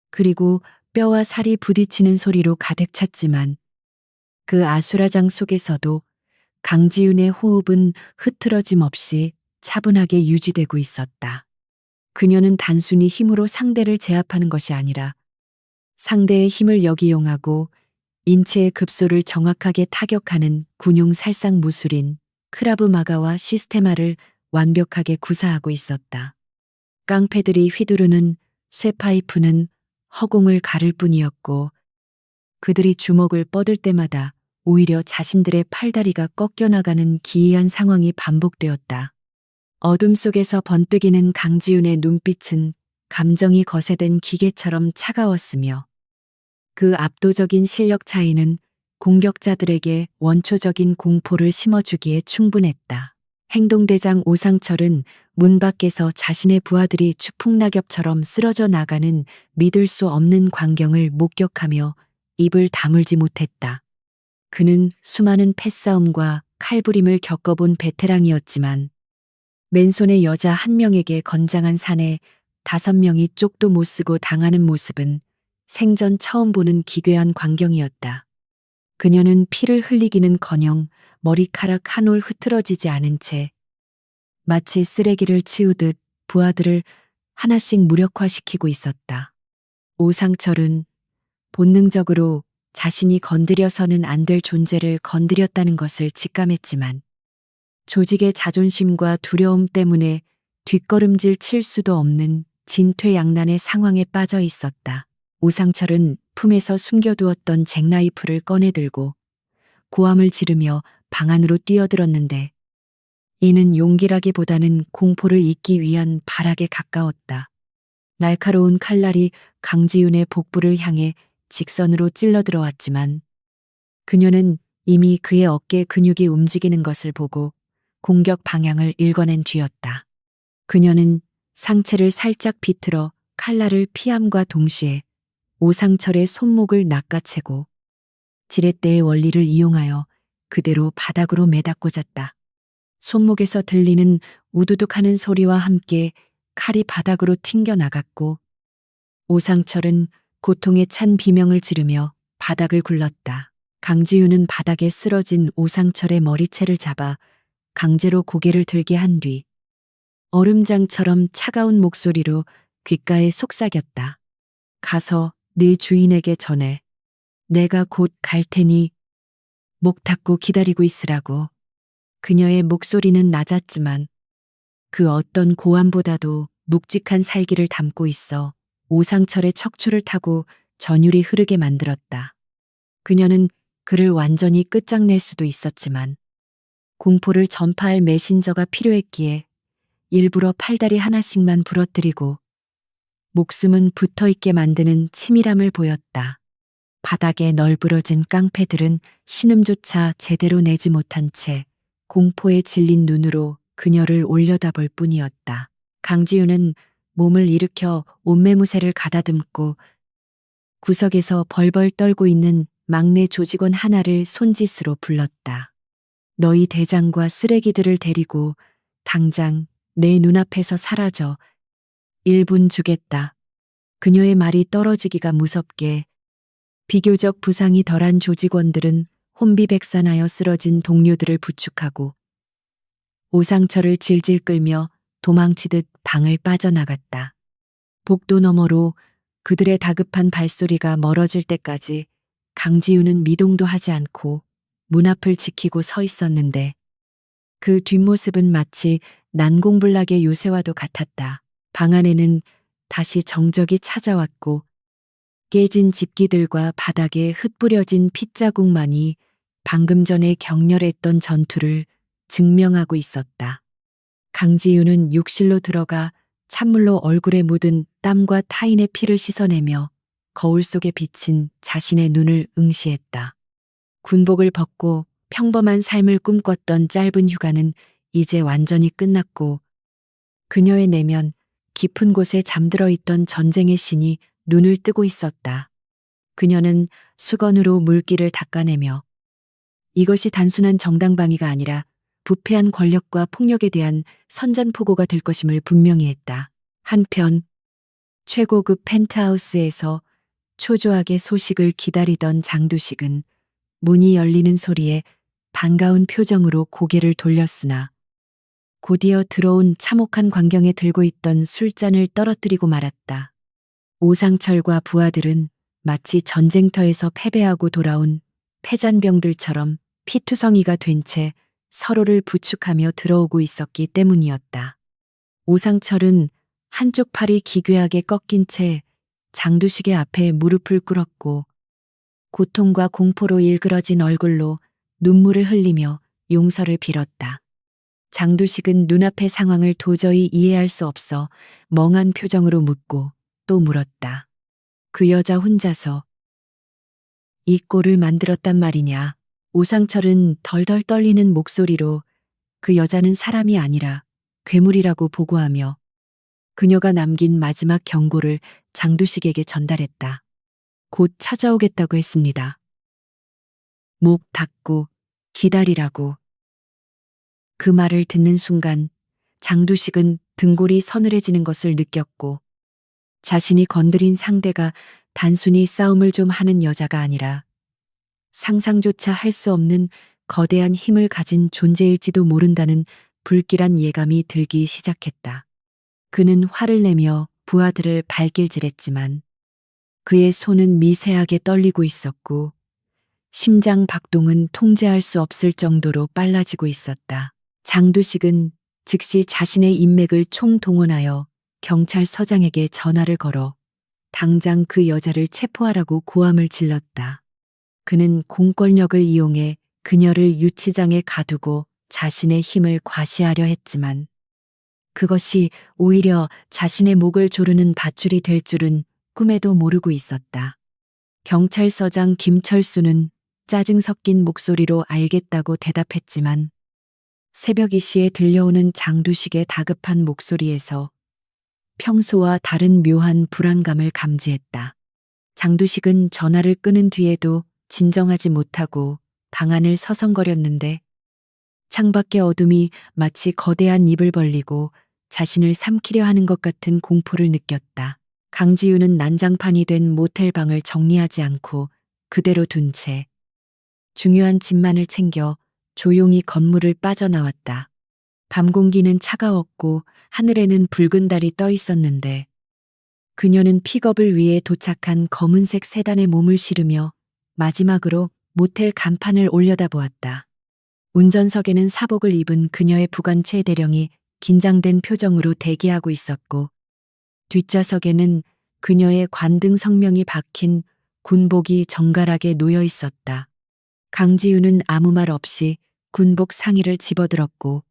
그리고 뼈와 살이 부딪히는 소리로 가득 찼지만 그 아수라장 속에서도 강지윤의 호흡은 흐트러짐 없이 차분하게 유지되고 있었다. 그녀는 단순히 힘으로 상대를 제압하는 것이 아니라 상대의 힘을 역이용하고 인체의 급소를 정확하게 타격하는 군용 살상 무술인 크라브 마가와 시스테마를 완벽하게 구사하고 있었다. 깡패들이 휘두르는 쇠파이프는 허공을 가를 뿐이었고 그들이 주먹을 뻗을 때마다 오히려 자신들의 팔다리가 꺾여나가는 기이한 상황이 반복되었다. 어둠 속에서 번뜩이는 강지윤의 눈빛은 감정이 거세된 기계처럼 차가웠으며 그 압도적인 실력 차이는 공격자들에게 원초적인 공포를 심어주기에 충분했다. 행동대장 오상철은 문 밖에서 자신의 부하들이 추풍낙엽처럼 쓰러져 나가는 믿을 수 없는 광경을 목격하며 입을 다물지 못했다. 그는 수많은 패싸움과 칼부림을 겪어본 베테랑이었지만 맨손의 여자 한 명에게 건장한 사내 5명이 쪽도 못 쓰고 당하는 모습은 생전 처음 보는 기괴한 광경이었다. 그녀는 피를 흘리기는커녕 머리카락 한 올 흐트러지지 않은 채 마치 쓰레기를 치우듯 부하들을 하나씩 무력화시키고 있었다. 오상철은 본능적으로 자신이 건드려서는 안 될 존재를 건드렸다는 것을 직감했지만 조직의 자존심과 두려움 때문에 뒷걸음질 칠 수도 없는 진퇴양난의 상황에 빠져 있었다. 오상철은 품에서 숨겨두었던 잭나이프를 꺼내들고 고함을 지르며 방 안으로 뛰어들었는데 이는 용기라기보다는 공포를 잇기 위한 발악에 가까웠다. 날카로운 칼날이 강지윤의 복부를 향해 직선으로 찔러 들어왔지만 그녀는 이미 그의 어깨 근육이 움직이는 것을 보고 공격 방향을 읽어낸 뒤였다. 그녀는 상체를 살짝 비틀어 칼날을 피함과 동시에 오상철의 손목을 낚아채고 지렛대의 원리를 이용하여 그대로 바닥으로 매다 꽂았다. 손목에서 들리는 우두둑하는 소리와 함께 칼이 바닥으로 튕겨 나갔고 오상철은 고통에 찬 비명을 지르며 바닥을 굴렀다. 강지윤은 바닥에 쓰러진 오상철의 머리채를 잡아 강제로 고개를 들게 한 뒤 얼음장처럼 차가운 목소리로 귓가에 속삭였다. 가서 네 주인에게 전해. 내가 곧 갈 테니 목 닫고 기다리고 있으라고. 그녀의 목소리는 낮았지만 그 어떤 고함보다도 묵직한 살기를 담고 있어 오상철의 척추를 타고 전율이 흐르게 만들었다. 그녀는 그를 완전히 끝장낼 수도 있었지만 공포를 전파할 메신저가 필요했기에 일부러 팔다리 하나씩만 부러뜨리고 목숨은 붙어있게 만드는 치밀함을 보였다. 바닥에 널브러진 깡패들은 신음조차 제대로 내지 못한 채 공포에 질린 눈으로 그녀를 올려다볼 뿐이었다. 강지윤은 몸을 일으켜 옷매무새를 가다듬고 구석에서 벌벌 떨고 있는 막내 조직원 하나를 손짓으로 불렀다. 너희 대장과 쓰레기들을 데리고 당장 내 눈앞에서 사라져. 1분 주겠다. 그녀의 말이 떨어지기가 무섭게 비교적 부상이 덜한 조직원들은 혼비백산하여 쓰러진 동료들을 부축하고 오상철을 질질 끌며 도망치듯 방을 빠져나갔다. 복도 너머로 그들의 다급한 발소리가 멀어질 때까지 강지윤은 미동도 하지 않고 문 앞을 지키고 서 있었는데 그 뒷모습은 마치 난공불락의 요새와도 같았다. 방 안에는 다시 정적이 찾아왔고 깨진 집기들과 바닥에 흩뿌려진 핏자국만이 방금 전에 격렬했던 전투를 증명하고 있었다. 강지윤은 욕실로 들어가 찬물로 얼굴에 묻은 땀과 타인의 피를 씻어내며 거울 속에 비친 자신의 눈을 응시했다. 군복을 벗고 평범한 삶을 꿈꿨던 짧은 휴가는 이제 완전히 끝났고 그녀의 내면 깊은 곳에 잠들어 있던 전쟁의 신이 눈을 뜨고 있었다. 그녀는 수건으로 물기를 닦아내며 이것이 단순한 정당방위가 아니라 부패한 권력과 폭력에 대한 선전포고가 될 것임을 분명히 했다. 한편 최고급 펜트하우스에서 초조하게 소식을 기다리던 장두식은 문이 열리는 소리에 반가운 표정으로 고개를 돌렸으나 곧이어 들어온 참혹한 광경에 들고 있던 술잔을 떨어뜨리고 말았다. 오상철과 부하들은 마치 전쟁터에서 패배하고 돌아온 패잔병들처럼 피투성이가 된 채 서로를 부축하며 들어오고 있었기 때문이었다. 오상철은 한쪽 팔이 기괴하게 꺾인 채 장두식의 앞에 무릎을 꿇었고 고통과 공포로 일그러진 얼굴로 눈물을 흘리며 용서를 빌었다. 장두식은 눈앞의 상황을 도저히 이해할 수 없어 멍한 표정으로 묻고 또 물었다. 그 여자 혼자서 이 꼴을 만들었단 말이냐. 오상철은 덜덜 떨리는 목소리로 그 여자는 사람이 아니라 괴물이라고 보고하며 그녀가 남긴 마지막 경고를 장두식에게 전달했다. 곧 찾아오겠다고 했습니다. 목 닫고 기다리라고. 그 말을 듣는 순간 장두식은 등골이 서늘해지는 것을 느꼈고 자신이 건드린 상대가 단순히 싸움을 좀 하는 여자가 아니라 상상조차 할 수 없는 거대한 힘을 가진 존재일지도 모른다는 불길한 예감이 들기 시작했다. 그는 화를 내며 부하들을 발길질했지만 그의 손은 미세하게 떨리고 있었고 심장 박동은 통제할 수 없을 정도로 빨라지고 있었다. 장두식은 즉시 자신의 인맥을 총동원하여 경찰서장에게 전화를 걸어 당장 그 여자를 체포하라고 고함을 질렀다. 그는 공권력을 이용해 그녀를 유치장에 가두고 자신의 힘을 과시하려 했지만 그것이 오히려 자신의 목을 조르는 밧줄이 될 줄은 꿈에도 모르고 있었다. 경찰서장 김철수는 짜증 섞인 목소리로 알겠다고 대답했지만 새벽 2시에 들려오는 장두식의 다급한 목소리에서 평소와 다른 묘한 불안감을 감지했다. 장두식은 전화를 끊은 뒤에도 진정하지 못하고 방 안을 서성거렸는데 창밖의 어둠이 마치 거대한 입을 벌리고 자신을 삼키려 하는 것 같은 공포를 느꼈다. 강지우는 난장판이 된 모텔방을 정리하지 않고 그대로 둔 채 중요한 짐만을 챙겨 조용히 건물을 빠져나왔다. 밤 공기는 차가웠고 하늘에는 붉은 달이 떠 있었는데 그녀는 픽업을 위해 도착한 검은색 세단에 몸을 실으며 마지막으로 모텔 간판을 올려다보았다. 운전석에는 사복을 입은 그녀의 부관 최대령이 긴장된 표정으로 대기하고 있었고 뒷좌석에는 그녀의 관등 성명이 박힌 군복이 정갈하게 놓여 있었다. 강지우는 아무 말 없이 군복 상의를 집어들었고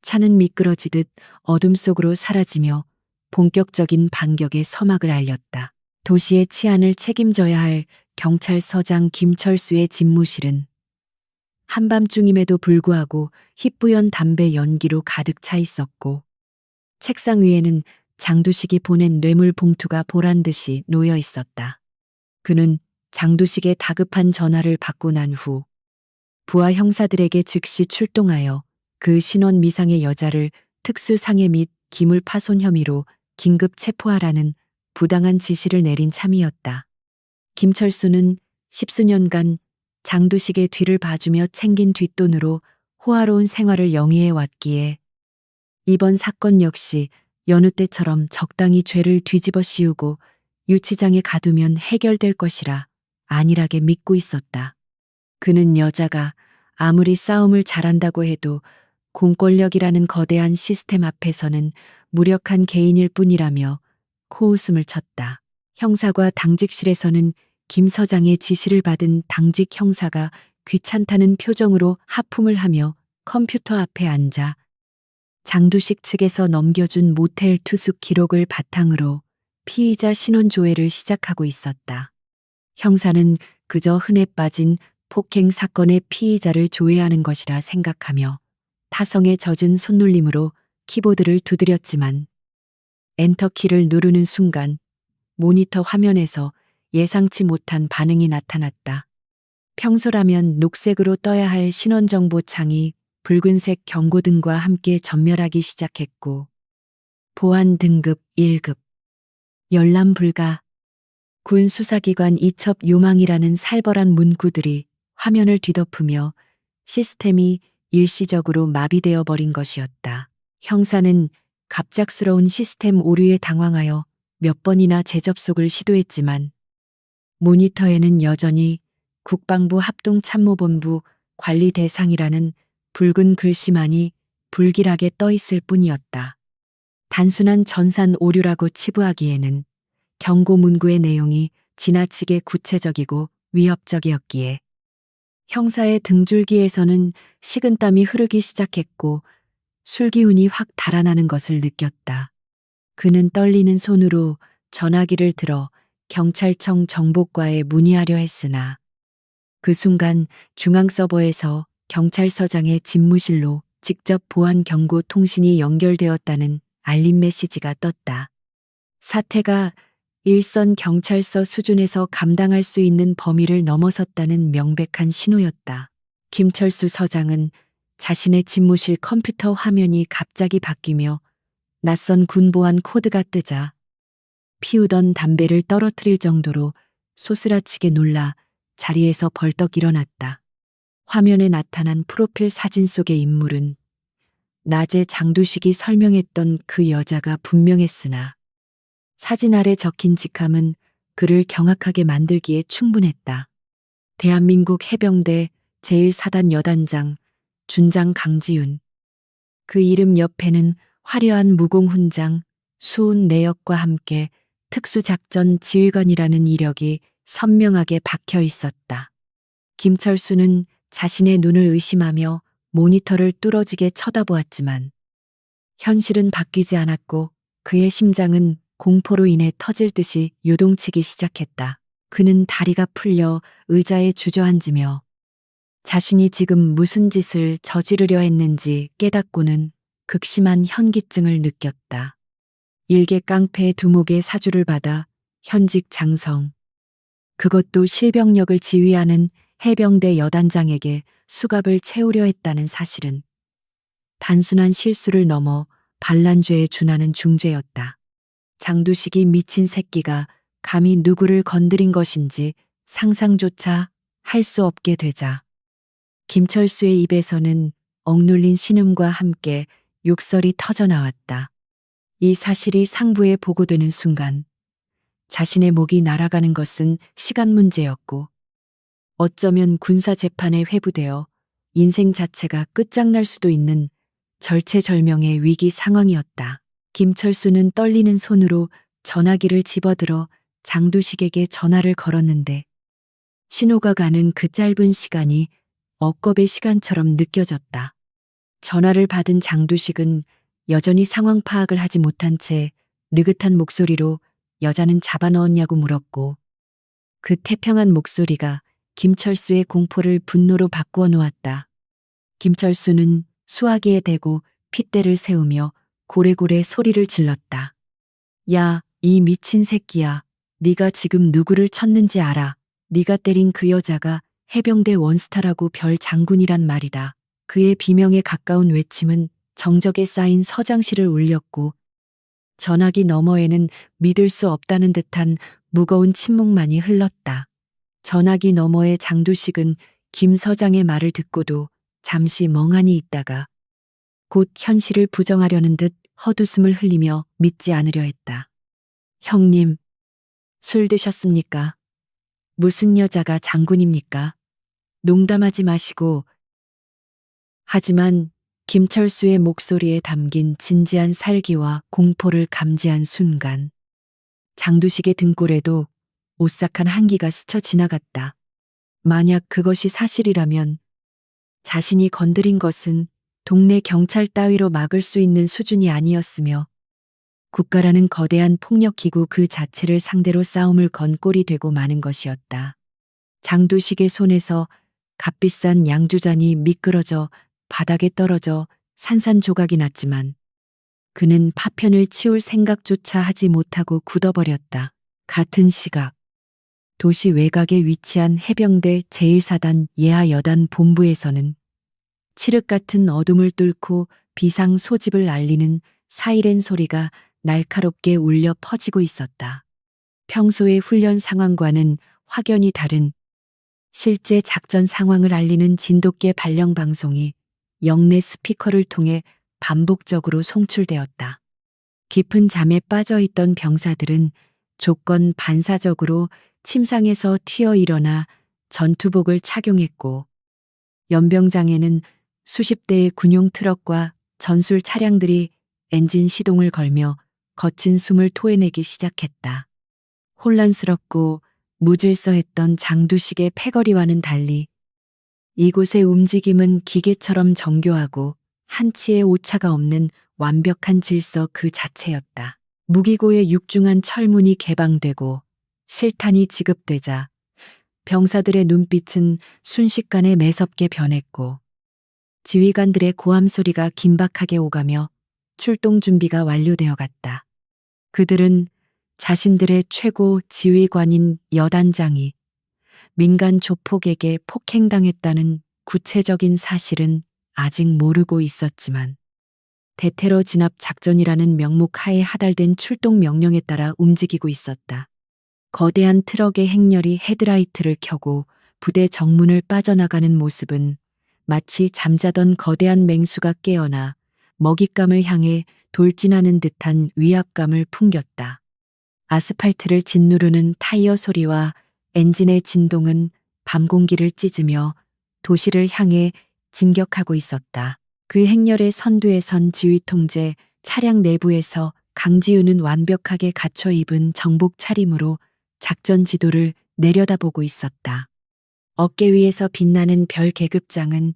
차는 미끄러지듯 어둠 속으로 사라지며 본격적인 반격의 서막을 알렸다. 도시의 치안을 책임져야 할 경찰서장 김철수의 집무실은 한밤중임에도 불구하고 희뿌연 담배 연기로 가득 차 있었고 책상 위에는 장두식이 보낸 뇌물 봉투가 보란듯이 놓여 있었다. 그는 장두식의 다급한 전화를 받고 난 후 부하 형사들에게 즉시 출동하여 그 신원 미상의 여자를 특수상해 및 기물파손 혐의로 긴급 체포하라는 부당한 지시를 내린 참이었다. 김철수는 10수년간 장두식의 뒤를 봐주며 챙긴 뒷돈으로 호화로운 생활을 영위해 왔기에 이번 사건 역시 여느 때처럼 적당히 죄를 뒤집어 씌우고 유치장에 가두면 해결될 것이라 안일하게 믿고 있었다. 그는 여자가 아무리 싸움을 잘한다고 해도 공권력이라는 거대한 시스템 앞에서는 무력한 개인일 뿐이라며 코웃음을 쳤다. 형사과 당직실에서는 김 서장의 지시를 받은 당직 형사가 귀찮다는 표정으로 하품을 하며 컴퓨터 앞에 앉아 장두식 측에서 넘겨준 모텔 투숙 기록을 바탕으로 피의자 신원 조회를 시작하고 있었다. 형사는 그저 흔해 빠진 폭행 사건의 피의자를 조회하는 것이라 생각하며 타성에 젖은 손놀림으로 키보드를 두드렸지만 엔터키를 누르는 순간 모니터 화면에서 예상치 못한 반응이 나타났다. 평소라면 녹색으로 떠야 할 신원정보 창이 붉은색 경고등과 함께 전멸하기 시작했고 보안 등급 1급, 열람 불가, 군 수사기관 이첩 요망이라는 살벌한 문구들이 화면을 뒤덮으며 시스템이 일시적으로 마비되어 버린 것이었다. 형사는 갑작스러운 시스템 오류에 당황하여 몇 번이나 재접속을 시도했지만 모니터에는 여전히 국방부 합동참모본부 관리 대상이라는 붉은 글씨만이 불길하게 떠 있을 뿐이었다. 단순한 전산 오류라고 치부하기에는 경고 문구의 내용이 지나치게 구체적이고 위협적이었기에 형사의 등줄기에서는 식은땀이 흐르기 시작했고 술기운이 확 달아나는 것을 느꼈다. 그는 떨리는 손으로 전화기를 들어 경찰청 정보과에 문의하려 했으나 그 순간 중앙 서버에서 경찰서장의 집무실로 직접 보안 경고 통신이 연결되었다는 알림 메시지가 떴다. 사태가 일선 경찰서 수준에서 감당할 수 있는 범위를 넘어섰다는 명백한 신호였다. 김철수 서장은 자신의 집무실 컴퓨터 화면이 갑자기 바뀌며 낯선 군보안 코드가 뜨자 피우던 담배를 떨어뜨릴 정도로 소스라치게 놀라 자리에서 벌떡 일어났다. 화면에 나타난 프로필 사진 속의 인물은 낮에 장두식이 설명했던 그 여자가 분명했으나 사진 아래 적힌 직함은 그를 경악하게 만들기에 충분했다. 대한민국 해병대 제1사단 여단장 준장 강지윤. 그 이름 옆에는 화려한 무공훈장, 수운 내역과 함께 특수작전 지휘관이라는 이력이 선명하게 박혀 있었다. 김철수는 자신의 눈을 의심하며 모니터를 뚫어지게 쳐다보았지만 현실은 바뀌지 않았고 그의 심장은 공포로 인해 터질 듯이 요동치기 시작했다. 그는 다리가 풀려 의자에 주저앉으며 자신이 지금 무슨 짓을 저지르려 했는지 깨닫고는 극심한 현기증을 느꼈다. 일개 깡패의 두목의 사주를 받아 현직 장성, 그것도 실병력을 지휘하는 해병대 여단장에게 수갑을 채우려 했다는 사실은 단순한 실수를 넘어 반란죄에 준하는 중죄였다. 장두식이 미친 새끼가 감히 누구를 건드린 것인지 상상조차 할 수 없게 되자 김철수의 입에서는 억눌린 신음과 함께 욕설이 터져나왔다. 이 사실이 상부에 보고되는 순간 자신의 목이 날아가는 것은 시간 문제였고 어쩌면 군사재판에 회부되어 인생 자체가 끝장날 수도 있는 절체절명의 위기 상황이었다. 김철수는 떨리는 손으로 전화기를 집어들어 장두식에게 전화를 걸었는데 신호가 가는 그 짧은 시간이 억겁의 시간처럼 느껴졌다. 전화를 받은 장두식은 여전히 상황 파악을 하지 못한 채 느긋한 목소리로 여자는 잡아넣었냐고 물었고 그 태평한 목소리가 김철수의 공포를 분노로 바꾸어 놓았다. 김철수는 수화기에 대고 핏대를 세우며 고래고래 소리를 질렀다. 야, 이 미친 새끼야. 네가 지금 누구를 쳤는지 알아. 네가 때린 그 여자가 해병대 원스타라고 별 장군이란 말이다. 그의 비명에 가까운 외침은 정적에 쌓인 서장실을 울렸고 전화기 너머에는 믿을 수 없다는 듯한 무거운 침묵만이 흘렀다. 전화기 너머의 장두식은 김 서장의 말을 듣고도 잠시 멍하니 있다가 곧 현실을 부정하려는 듯 헛웃음을 흘리며 믿지 않으려 했다. 형님, 술 드셨습니까? 무슨 여자가 장군입니까? 농담하지 마시고. 하지만 김철수의 목소리에 담긴 진지한 살기와 공포를 감지한 순간 장두식의 등골에도 오싹한 한기가 스쳐 지나갔다. 만약 그것이 사실이라면 자신이 건드린 것은 동네 경찰 따위로 막을 수 있는 수준이 아니었으며 국가라는 거대한 폭력기구 그 자체를 상대로 싸움을 건 꼴이 되고 마는 것이었다. 장두식의 손에서 값비싼 양주잔이 미끄러져 바닥에 떨어져 산산조각이 났지만 그는 파편을 치울 생각조차 하지 못하고 굳어버렸다. 같은 시각 도시 외곽에 위치한 해병대 제1사단 예하 여단 본부에서는 칠흑 같은 어둠을 뚫고 비상 소집을 알리는 사이렌 소리가 날카롭게 울려 퍼지고 있었다. 평소의 훈련 상황과는 확연히 다른 실제 작전 상황을 알리는 진돗개 발령 방송이 영내 스피커를 통해 반복적으로 송출되었다. 깊은 잠에 빠져 있던 병사들은 조건 반사적으로 침상에서 튀어 일어나 전투복을 착용했고 연병장에는 수십 대의 군용 트럭과 전술 차량들이 엔진 시동을 걸며 거친 숨을 토해내기 시작했다. 혼란스럽고 무질서했던 장두식의 패거리와는 달리 이곳의 움직임은 기계처럼 정교하고 한치의 오차가 없는 완벽한 질서 그 자체였다. 무기고의 육중한 철문이 개방되고 실탄이 지급되자 병사들의 눈빛은 순식간에 매섭게 변했고 지휘관들의 고함 소리가 긴박하게 오가며 출동 준비가 완료되어 갔다. 그들은 자신들의 최고 지휘관인 여단장이 민간 조폭에게 폭행당했다는 구체적인 사실은 아직 모르고 있었지만 대테러 진압 작전이라는 명목 하에 하달된 출동 명령에 따라 움직이고 있었다. 거대한 트럭의 행렬이 헤드라이트를 켜고 부대 정문을 빠져나가는 모습은 마치 잠자던 거대한 맹수가 깨어나 먹잇감을 향해 돌진하는 듯한 위압감을 풍겼다. 아스팔트를 짓누르는 타이어 소리와 엔진의 진동은 밤 공기를 찢으며 도시를 향해 진격하고 있었다. 그 행렬의 선두에 선 지휘 통제 차량 내부에서 강지우는 완벽하게 갖춰 입은 정복 차림으로 작전 지도를 내려다보고 있었다. 어깨 위에서 빛나는 별 계급장은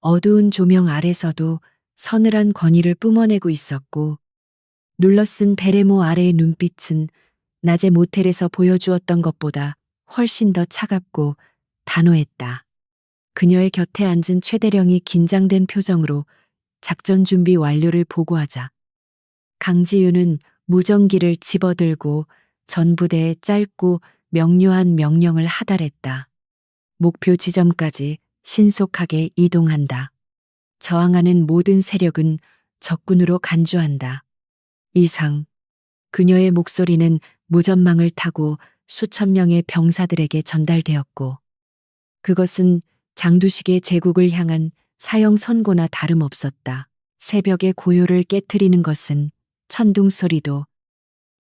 어두운 조명 아래서도 서늘한 권위를 뿜어내고 있었고 눌러쓴 베레모 아래의 눈빛은 낮에 모텔에서 보여주었던 것보다 훨씬 더 차갑고 단호했다. 그녀의 곁에 앉은 최대령이 긴장된 표정으로 작전 준비 완료를 보고하자 강지윤은 무전기를 집어들고 전부대에 짧고 명료한 명령을 하달했다. 목표 지점까지 신속하게 이동한다. 저항하는 모든 세력은 적군으로 간주한다. 이상. 그녀의 목소리는 무전망을 타고 수천 명의 병사들에게 전달되었고 그것은 장두식의 제국을 향한 사형 선고나 다름없었다. 새벽의 고요를 깨트리는 것은 천둥 소리도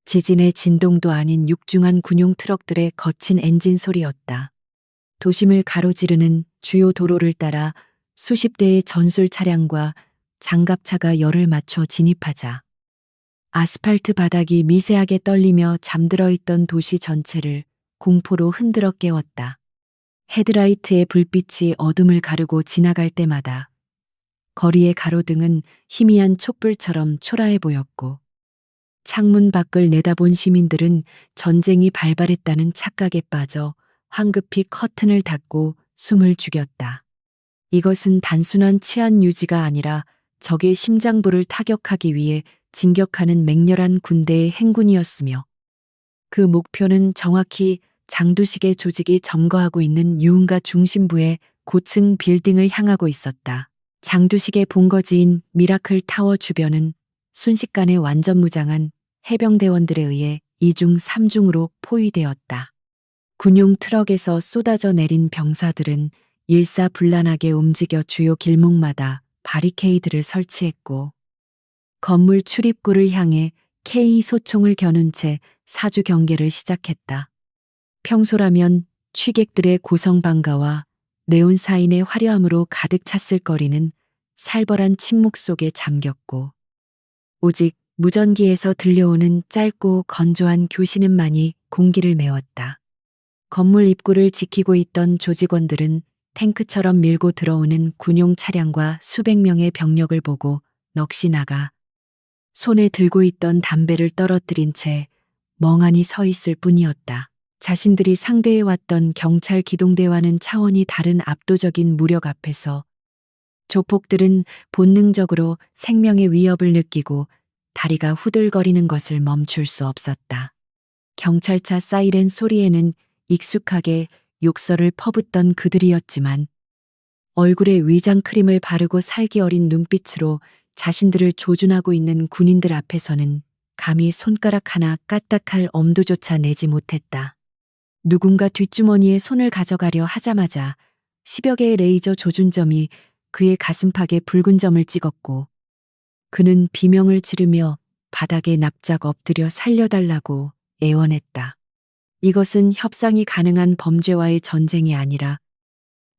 지진의 진동도 아닌 육중한 군용 트럭들의 거친 엔진 소리였다. 도심을 가로지르는 주요 도로를 따라 수십 대의 전술 차량과 장갑차가 열을 맞춰 진입하자 아스팔트 바닥이 미세하게 떨리며 잠들어 있던 도시 전체를 공포로 흔들어 깨웠다. 헤드라이트의 불빛이 어둠을 가르고 지나갈 때마다 거리의 가로등은 희미한 촛불처럼 초라해 보였고 창문 밖을 내다본 시민들은 전쟁이 발발했다는 착각에 빠져 황급히 커튼을 닫고 숨을 죽였다. 이것은 단순한 치안 유지가 아니라 적의 심장부를 타격하기 위해 진격하는 맹렬한 군대의 행군이었으며 그 목표는 정확히 장두식의 조직이 점거하고 있는 유흥가 중심부의 고층 빌딩을 향하고 있었다. 장두식의 본거지인 미라클 타워 주변은 순식간에 완전 무장한 해병대원들에 의해 2중 3중으로 포위되었다. 군용 트럭에서 쏟아져 내린 병사들은 일사불란하게 움직여 주요 길목마다 바리케이드를 설치했고 건물 출입구를 향해 K 소총을 겨눈 채 사주 경계를 시작했다. 평소라면 취객들의 고성방가와 네온사인의 화려함으로 가득 찼을 거리는 살벌한 침묵 속에 잠겼고 오직 무전기에서 들려오는 짧고 건조한 교신음만이 공기를 메웠다. 건물 입구를 지키고 있던 조직원들은 탱크처럼 밀고 들어오는 군용 차량과 수백 명의 병력을 보고 넋이 나가 손에 들고 있던 담배를 떨어뜨린 채 멍하니 서 있을 뿐이었다. 자신들이 상대해왔던 경찰 기동대와는 차원이 다른 압도적인 무력 앞에서 조폭들은 본능적으로 생명의 위협을 느끼고 다리가 후들거리는 것을 멈출 수 없었다. 경찰차 사이렌 소리에는 익숙하게 욕설을 퍼붓던 그들이었지만 얼굴에 위장 크림을 바르고 살기 어린 눈빛으로 자신들을 조준하고 있는 군인들 앞에서는 감히 손가락 하나 까딱할 엄두조차 내지 못했다. 누군가 뒷주머니에 손을 가져가려 하자마자 10여 개의 레이저 조준점이 그의 가슴팍에 붉은 점을 찍었고 그는 비명을 지르며 바닥에 납작 엎드려 살려달라고 애원했다. 이것은 협상이 가능한 범죄와의 전쟁이 아니라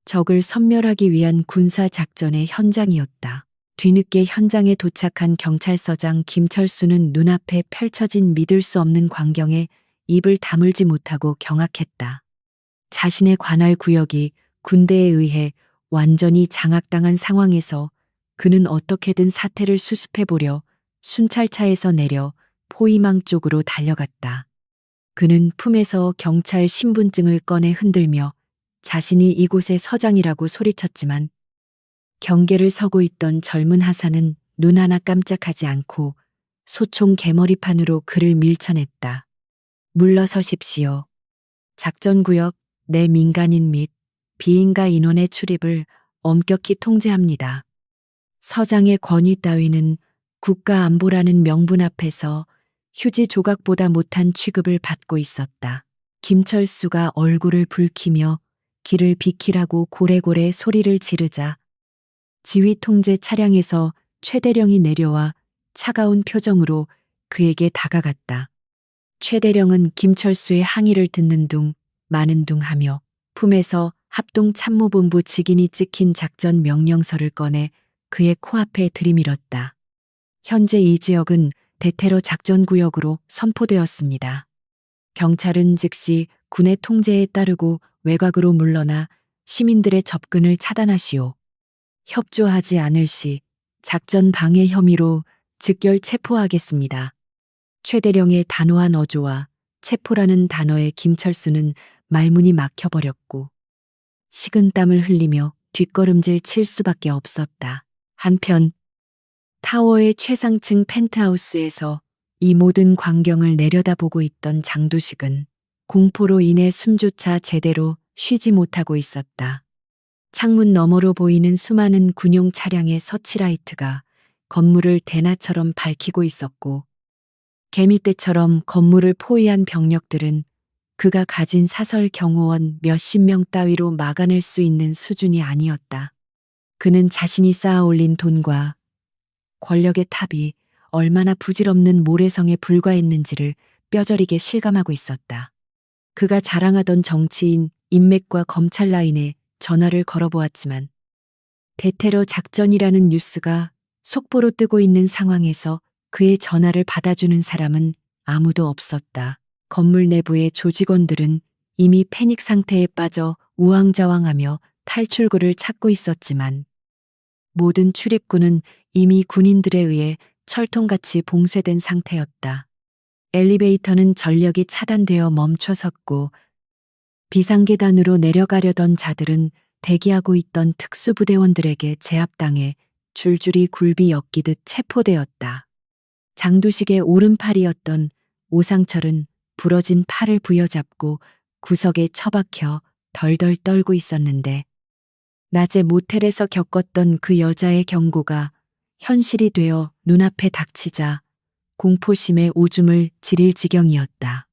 적을 섬멸하기 위한 군사작전의 현장이었다. 뒤늦게 현장에 도착한 경찰서장 김철수는 눈앞에 펼쳐진 믿을 수 없는 광경에 입을 다물지 못하고 경악했다. 자신의 관할 구역이 군대에 의해 완전히 장악당한 상황에서 그는 어떻게든 사태를 수습해보려 순찰차에서 내려 포위망 쪽으로 달려갔다. 그는 품에서 경찰 신분증을 꺼내 흔들며 자신이 이곳의 서장이라고 소리쳤지만 경계를 서고 있던 젊은 하사는 눈 하나 깜짝하지 않고 소총 개머리판으로 그를 밀쳐냈다. 물러서십시오. 작전구역 내 민간인 및 비인가 인원의 출입을 엄격히 통제합니다. 서장의 권위 따위는 국가안보라는 명분 앞에서 휴지 조각보다 못한 취급을 받고 있었다. 김철수가 얼굴을 붉히며 길을 비키라고 고래고래 소리를 지르자 지휘 통제 차량에서 최대령이 내려와 차가운 표정으로 그에게 다가갔다. 최대령은 김철수의 항의를 듣는 둥 마는 둥 하며 품에서 합동참모본부 직인이 찍힌 작전 명령서를 꺼내 그의 코앞에 들이밀었다. 현재 이 지역은 대테러 작전구역으로 선포되었습니다. 경찰은 즉시 군의 통제에 따르고 외곽으로 물러나 시민들의 접근을 차단하시오. 협조하지 않을 시 작전 방해 혐의로 즉결 체포하겠습니다. 최대령의 단호한 어조와 체포라는 단어에 김철수는 말문이 막혀버렸고 식은땀을 흘리며 뒷걸음질 칠 수밖에 없었다. 한편 타워의 최상층 펜트하우스에서 이 모든 광경을 내려다보고 있던 장두식은 공포로 인해 숨조차 제대로 쉬지 못하고 있었다. 창문 너머로 보이는 수많은 군용 차량의 서치라이트가 건물을 대낮처럼 밝히고 있었고 개미떼처럼 건물을 포위한 병력들은 그가 가진 사설 경호원 몇십 명 따위로 막아낼 수 있는 수준이 아니었다. 그는 자신이 쌓아올린 돈과 권력의 탑이 얼마나 부질없는 모래성에 불과했는지를 뼈저리게 실감하고 있었다. 그가 자랑하던 정치인 인맥과 검찰 라인에 전화를 걸어보았지만 대테러 작전이라는 뉴스가 속보로 뜨고 있는 상황에서 그의 전화를 받아주는 사람은 아무도 없었다. 건물 내부의 조직원들은 이미 패닉 상태에 빠져 우왕좌왕하며 탈출구를 찾고 있었지만 모든 출입구는 이미 군인들에 의해 철통같이 봉쇄된 상태였다. 엘리베이터는 전력이 차단되어 멈춰섰고 비상계단으로 내려가려던 자들은 대기하고 있던 특수부대원들에게 제압당해 줄줄이 굴비 엮이듯 체포되었다. 장두식의 오른팔이었던 오상철은 부러진 팔을 부여잡고 구석에 처박혀 덜덜 떨고 있었는데 낮에 모텔에서 겪었던 그 여자의 경고가 현실이 되어 눈앞에 닥치자 공포심에 오줌을 지릴 지경이었다.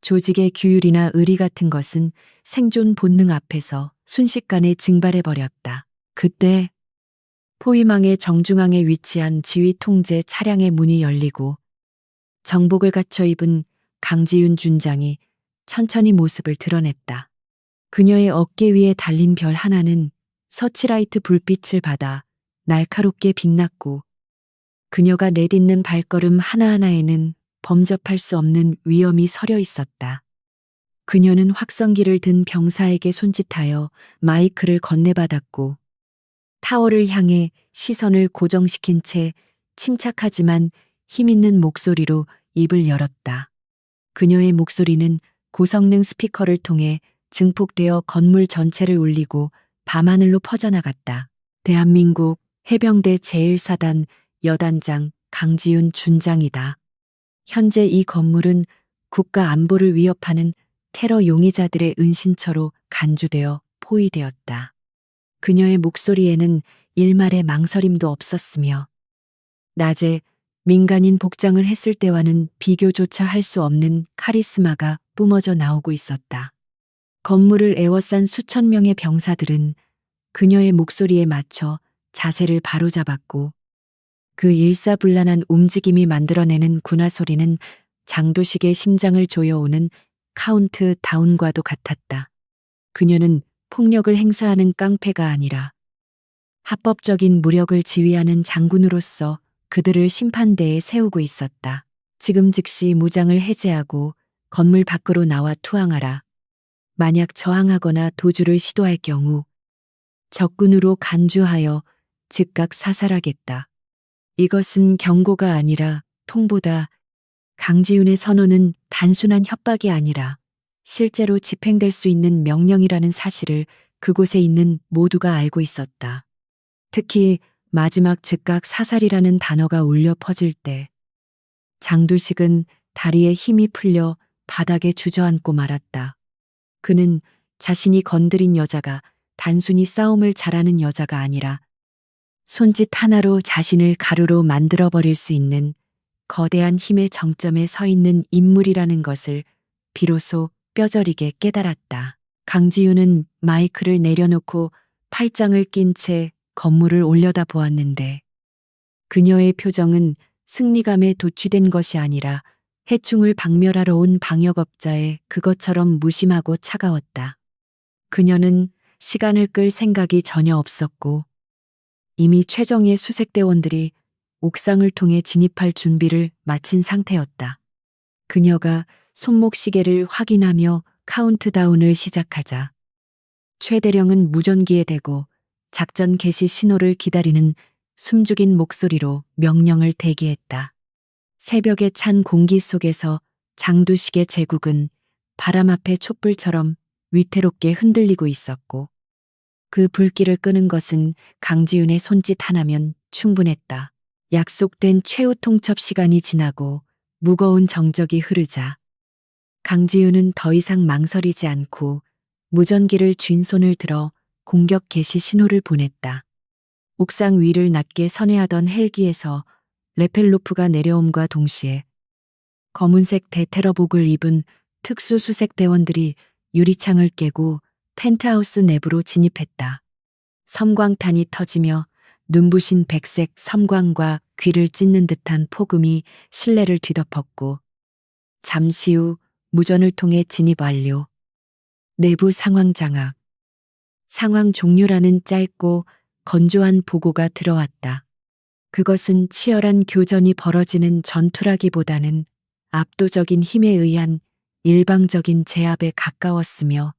조직의 규율이나 의리 같은 것은 생존 본능 앞에서 순식간에 증발해버렸다. 그때 포위망의 정중앙에 위치한 지휘 통제 차량의 문이 열리고 정복을 갖춰 입은 강지윤 준장이 천천히 모습을 드러냈다. 그녀의 어깨 위에 달린 별 하나는 서치라이트 불빛을 받아 날카롭게 빛났고 그녀가 내딛는 발걸음 하나하나에는 범접할 수 없는 위험이 서려 있었다. 그녀는 확성기를 든 병사에게 손짓하여 마이크를 건네받았고 타워를 향해 시선을 고정시킨 채 침착하지만 힘있는 목소리로 입을 열었다. 그녀의 목소리는 고성능 스피커를 통해 증폭되어 건물 전체를 울리고 밤하늘로 퍼져나갔다. 대한민국 해병대 제1사단 여단장 강지윤 준장이다. 현재 이 건물은 국가 안보를 위협하는 테러 용의자들의 은신처로 간주되어 포위되었다. 그녀의 목소리에는 일말의 망설임도 없었으며 낮에 민간인 복장을 했을 때와는 비교조차 할 수 없는 카리스마가 뿜어져 나오고 있었다. 건물을 에워싼 수천 명의 병사들은 그녀의 목소리에 맞춰 자세를 바로잡았고 그 일사불란한 움직임이 만들어내는 군화 소리는 장두식의 심장을 조여오는 카운트 다운과도 같았다. 그녀는 폭력을 행사하는 깡패가 아니라 합법적인 무력을 지휘하는 장군으로서 그들을 심판대에 세우고 있었다. 지금 즉시 무장을 해제하고 건물 밖으로 나와 투항하라. 만약 저항하거나 도주를 시도할 경우 적군으로 간주하여 즉각 사살하겠다. 이것은 경고가 아니라 통보다. 강지윤의 선언은 단순한 협박이 아니라 실제로 집행될 수 있는 명령이라는 사실을 그곳에 있는 모두가 알고 있었다. 특히 마지막 즉각 사살이라는 단어가 울려 퍼질 때 장두식은 다리에 힘이 풀려 바닥에 주저앉고 말았다. 그는 자신이 건드린 여자가 단순히 싸움을 잘하는 여자가 아니라 손짓 하나로 자신을 가루로 만들어버릴 수 있는 거대한 힘의 정점에 서 있는 인물이라는 것을 비로소 뼈저리게 깨달았다. 강지윤은 마이크를 내려놓고 팔짱을 낀 채 건물을 올려다 보았는데 그녀의 표정은 승리감에 도취된 것이 아니라 해충을 박멸하러 온 방역업자의 그것처럼 무심하고 차가웠다. 그녀는 시간을 끌 생각이 전혀 없었고 이미 최정예 수색대원들이 옥상을 통해 진입할 준비를 마친 상태였다. 그녀가 손목 시계를 확인하며 카운트다운을 시작하자 최대령은 무전기에 대고 작전 개시 신호를 기다리는 숨죽인 목소리로 명령을 대기했다. 새벽에 찬 공기 속에서 장두식의 제국은 바람 앞의 촛불처럼 위태롭게 흔들리고 있었고 그 불길을 끄는 것은 강지윤의 손짓 하나면 충분했다. 약속된 최후 통첩 시간이 지나고 무거운 정적이 흐르자 강지윤은 더 이상 망설이지 않고 무전기를 쥔 손을 들어 공격 개시 신호를 보냈다. 옥상 위를 낮게 선회하던 헬기에서 레펠로프가 내려옴과 동시에 검은색 대테러복을 입은 특수수색대원들이 유리창을 깨고 펜트하우스 내부로 진입했다. 섬광탄이 터지며 눈부신 백색 섬광과 귀를 찢는 듯한 폭음이 실내를 뒤덮었고 잠시 후 무전을 통해 진입 완료. 내부 상황 장악. 상황 종료라는 짧고 건조한 보고가 들어왔다. 그것은 치열한 교전이 벌어지는 전투라기보다는 압도적인 힘에 의한 일방적인 제압에 가까웠으며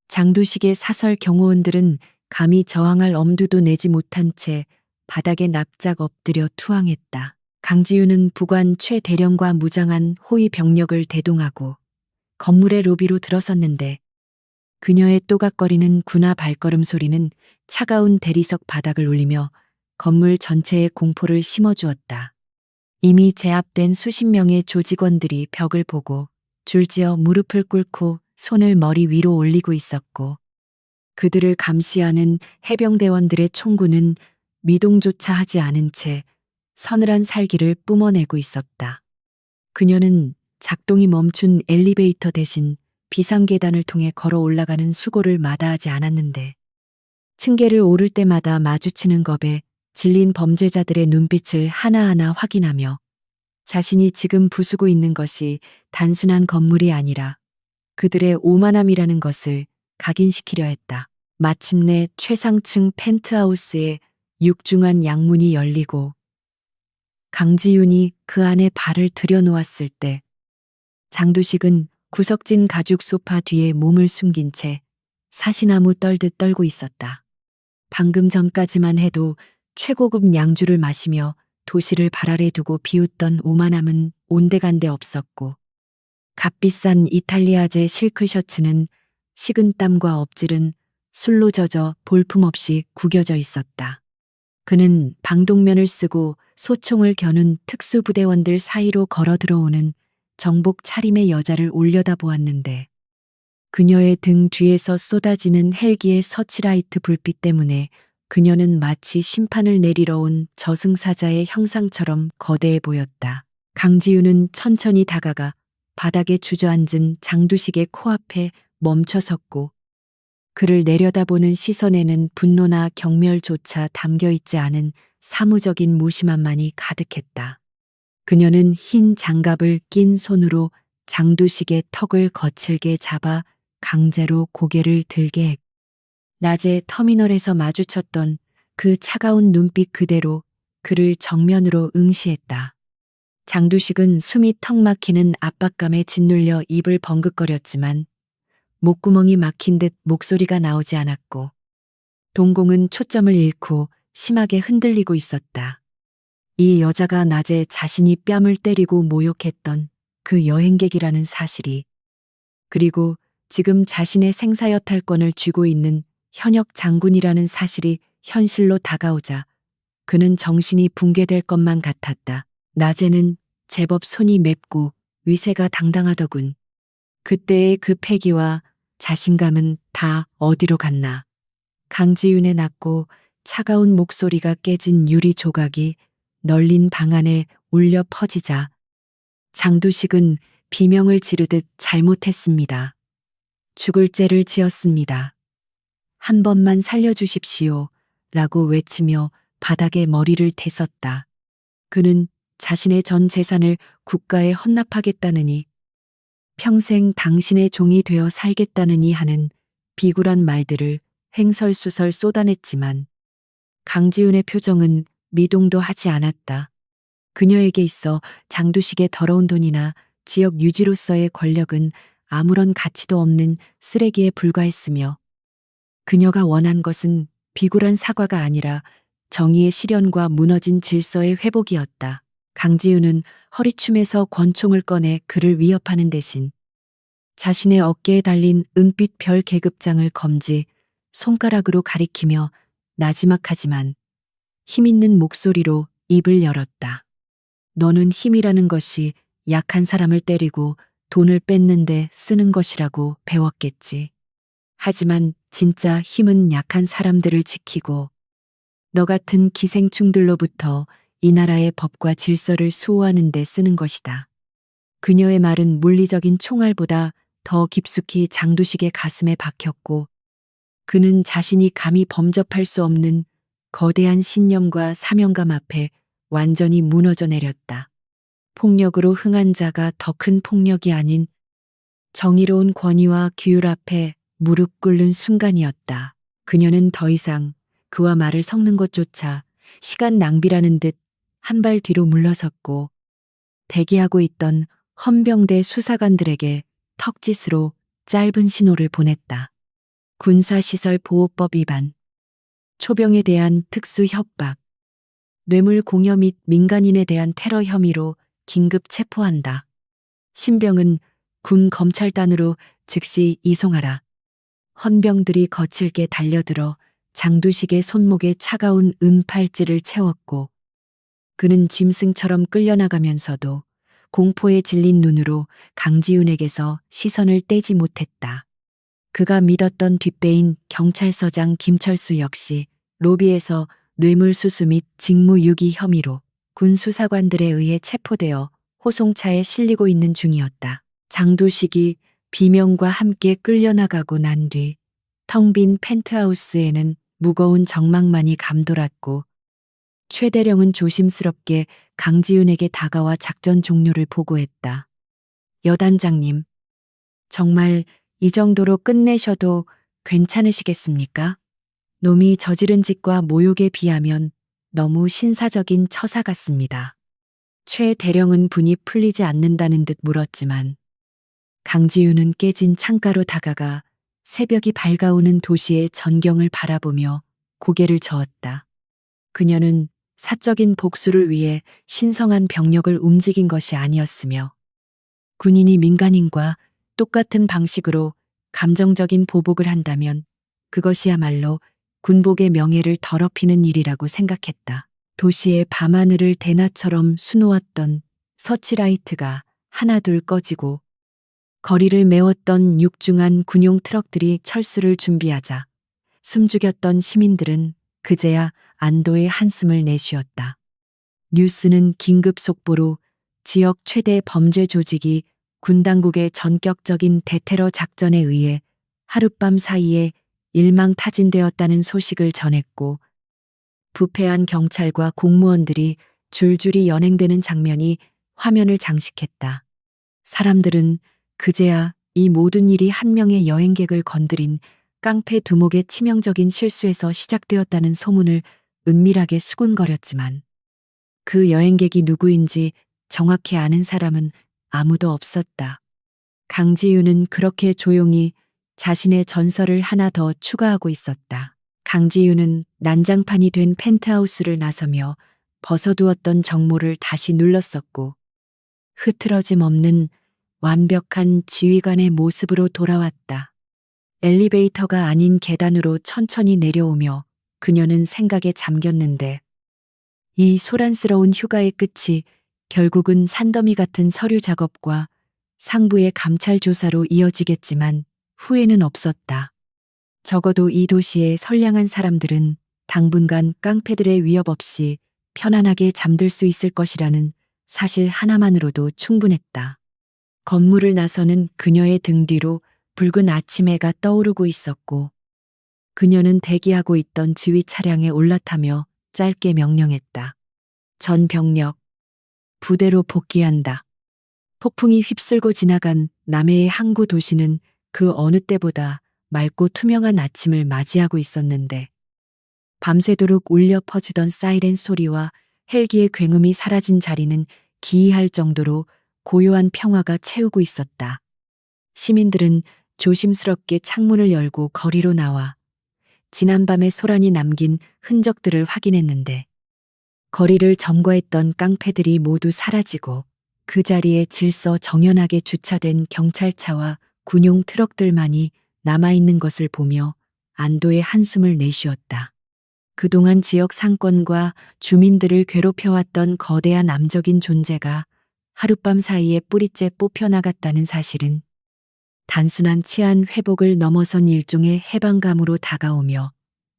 장두식의 사설 경호원들은 감히 저항할 엄두도 내지 못한 채 바닥에 납작 엎드려 투항했다. 강지윤은 부관 최대령과 무장한 호위 병력을 대동하고 건물의 로비로 들어섰는데 그녀의 또각거리는 군화 발걸음 소리는 차가운 대리석 바닥을 울리며 건물 전체에 공포를 심어주었다. 이미 제압된 수십 명의 조직원들이 벽을 보고 줄지어 무릎을 꿇고 손을 머리 위로 올리고 있었고 그들을 감시하는 해병대원들의 총구는 미동조차 하지 않은 채 서늘한 살기를 뿜어내고 있었다. 그녀는 작동이 멈춘 엘리베이터 대신 비상계단을 통해 걸어 올라가는 수고를 마다하지 않았는데 층계를 오를 때마다 마주치는 겁에 질린 범죄자들의 눈빛을 하나하나 확인하며 자신이 지금 부수고 있는 것이 단순한 건물이 아니라 그들의 오만함이라는 것을 각인시키려 했다. 마침내 최상층 펜트하우스의 육중한 양문이 열리고 강지윤이 그 안에 발을 들여놓았을 때 장두식은 구석진 가죽 소파 뒤에 몸을 숨긴 채 사시나무 떨듯 떨고 있었다. 방금 전까지만 해도 최고급 양주를 마시며 도시를 발 아래 두고 비웃던 오만함은 온데간데 없었고 값비싼 이탈리아제 실크 셔츠는 식은 땀과 엎질은 술로 젖어 볼품없이 구겨져 있었다. 그는 방독면을 쓰고 소총을 겨눈 특수부대원들 사이로 걸어 들어오는 정복 차림의 여자를 올려다보았는데 그녀의 등 뒤에서 쏟아지는 헬기의 서치라이트 불빛 때문에 그녀는 마치 심판을 내리러 온 저승사자의 형상처럼 거대해 보였다. 강지윤은 천천히 다가가 바닥에 주저앉은 장두식의 코앞에 멈춰섰고 그를 내려다보는 시선에는 분노나 경멸조차 담겨있지 않은 사무적인 무심함만이 가득했다. 그녀는 흰 장갑을 낀 손으로 장두식의 턱을 거칠게 잡아 강제로 고개를 들게 했고 낮에 터미널에서 마주쳤던 그 차가운 눈빛 그대로 그를 정면으로 응시했다. 장두식은 숨이 턱 막히는 압박감에 짓눌려 입을 벌긋거렸지만 목구멍이 막힌 듯 목소리가 나오지 않았고 동공은 초점을 잃고 심하게 흔들리고 있었다. 이 여자가 낮에 자신이 뺨을 때리고 모욕했던 그 여행객이라는 사실이, 그리고 지금 자신의 생사여탈권을 쥐고 있는 현역 장군이라는 사실이 현실로 다가오자 그는 정신이 붕괴될 것만 같았다. 낮에는 제법 손이 맵고 위세가 당당하더군. 그때의 그 패기와 자신감은 다 어디로 갔나. 강지윤의 낮고 차가운 목소리가 깨진 유리 조각이 널린 방 안에 울려 퍼지자 장두식은 비명을 지르듯 잘못했습니다. 죽을 죄를 지었습니다. 한 번만 살려주십시오. 라고 외치며 바닥에 머리를 대섰다. 그는 자신의 전 재산을 국가에 헌납하겠다느니, 평생 당신의 종이 되어 살겠다느니 하는 비굴한 말들을 횡설수설 쏟아냈지만 강지윤의 표정은 미동도 하지 않았다. 그녀에게 있어 장두식의 더러운 돈이나 지역 유지로서의 권력은 아무런 가치도 없는 쓰레기에 불과했으며 그녀가 원한 것은 비굴한 사과가 아니라 정의의 실현과 무너진 질서의 회복이었다. 강지윤은 허리춤에서 권총을 꺼내 그를 위협하는 대신 자신의 어깨에 달린 은빛 별 계급장을 검지 손가락으로 가리키며 나지막하지만 힘있는 목소리로 입을 열었다. 너는 힘이라는 것이 약한 사람을 때리고 돈을 뺏는데 쓰는 것이라고 배웠겠지. 하지만 진짜 힘은 약한 사람들을 지키고 너 같은 기생충들로부터 이 나라의 법과 질서를 수호하는 데 쓰는 것이다. 그녀의 말은 물리적인 총알보다 더 깊숙이 장두식의 가슴에 박혔고 그는 자신이 감히 범접할 수 없는 거대한 신념과 사명감 앞에 완전히 무너져 내렸다. 폭력으로 흥한 자가 더 큰 폭력이 아닌 정의로운 권위와 규율 앞에 무릎 꿇는 순간이었다. 그녀는 더 이상 그와 말을 섞는 것조차 시간 낭비라는 듯 한 발 뒤로 물러섰고 대기하고 있던 헌병대 수사관들에게 턱짓으로 짧은 신호를 보냈다. 군사시설보호법 위반, 초병에 대한 특수 협박, 뇌물 공여 및 민간인에 대한 테러 혐의로 긴급 체포한다. 신병은 군 검찰단으로 즉시 이송하라. 헌병들이 거칠게 달려들어 장두식의 손목에 차가운 은팔찌를 채웠고 그는 짐승처럼 끌려나가면서도 공포에 질린 눈으로 강지윤에게서 시선을 떼지 못했다. 그가 믿었던 뒷배인 경찰서장 김철수 역시 로비에서 뇌물수수 및 직무유기 혐의로 군 수사관들에 의해 체포되어 호송차에 실리고 있는 중이었다. 장두식이 비명과 함께 끌려나가고 난 뒤 텅 빈 펜트하우스에는 무거운 정막만이 감돌았고 최대령은 조심스럽게 강지윤에게 다가와 작전 종료를 보고했다. 여단장님, 정말 이 정도로 끝내셔도 괜찮으시겠습니까? 놈이 저지른 짓과 모욕에 비하면 너무 신사적인 처사 같습니다. 최 대령은 분이 풀리지 않는다는 듯 물었지만 강지윤은 깨진 창가로 다가가 새벽이 밝아오는 도시의 전경을 바라보며 고개를 저었다. 그녀는 사적인 복수를 위해 신성한 병력을 움직인 것이 아니었으며 군인이 민간인과 똑같은 방식으로 감정적인 보복을 한다면 그것이야말로 군복의 명예를 더럽히는 일이라고 생각했다. 도시의 밤하늘을 대낮처럼 수놓았던 서치라이트가 하나둘 꺼지고 거리를 메웠던 육중한 군용 트럭들이 철수를 준비하자 숨죽였던 시민들은 그제야 안도의 한숨을 내쉬었다. 뉴스는 긴급 속보로 지역 최대 범죄 조직이 군 당국의 전격적인 대테러 작전에 의해 하룻밤 사이에 일망타진되었다는 소식을 전했고 부패한 경찰과 공무원들이 줄줄이 연행되는 장면이 화면을 장식했다. 사람들은 그제야 이 모든 일이 한 명의 여행객을 건드린 깡패 두목의 치명적인 실수에서 시작되었다는 소문을 은밀하게 수군거렸지만 그 여행객이 누구인지 정확히 아는 사람은 아무도 없었다. 강지윤은 그렇게 조용히 자신의 전설을 하나 더 추가하고 있었다. 강지윤은 난장판이 된 펜트하우스를 나서며 벗어두었던 정모를 다시 눌렀었고 흐트러짐 없는 완벽한 지휘관의 모습으로 돌아왔다. 엘리베이터가 아닌 계단으로 천천히 내려오며 그녀는 생각에 잠겼는데 이 소란스러운 휴가의 끝이 결국은 산더미 같은 서류 작업과 상부의 감찰 조사로 이어지겠지만 후회는 없었다. 적어도 이 도시의 선량한 사람들은 당분간 깡패들의 위협 없이 편안하게 잠들 수 있을 것이라는 사실 하나만으로도 충분했다. 건물을 나서는 그녀의 등 뒤로 붉은 아침해가 떠오르고 있었고 그녀는 대기하고 있던 지휘 차량에 올라타며 짧게 명령했다. 전 병력, 부대로 복귀한다. 폭풍이 휩쓸고 지나간 남해의 항구 도시는 그 어느 때보다 맑고 투명한 아침을 맞이하고 있었는데 밤새도록 울려 퍼지던 사이렌 소리와 헬기의 굉음이 사라진 자리는 기이할 정도로 고요한 평화가 채우고 있었다. 시민들은 조심스럽게 창문을 열고 거리로 나와 지난밤의 소란이 남긴 흔적들을 확인했는데 거리를 점거했던 깡패들이 모두 사라지고 그 자리에 질서 정연하게 주차된 경찰차와 군용 트럭들만이 남아있는 것을 보며 안도의 한숨을 내쉬었다. 그동안 지역 상권과 주민들을 괴롭혀왔던 거대한 암적인 존재가 하룻밤 사이에 뿌리째 뽑혀나갔다는 사실은 단순한 치안 회복을 넘어선 일종의 해방감으로 다가오며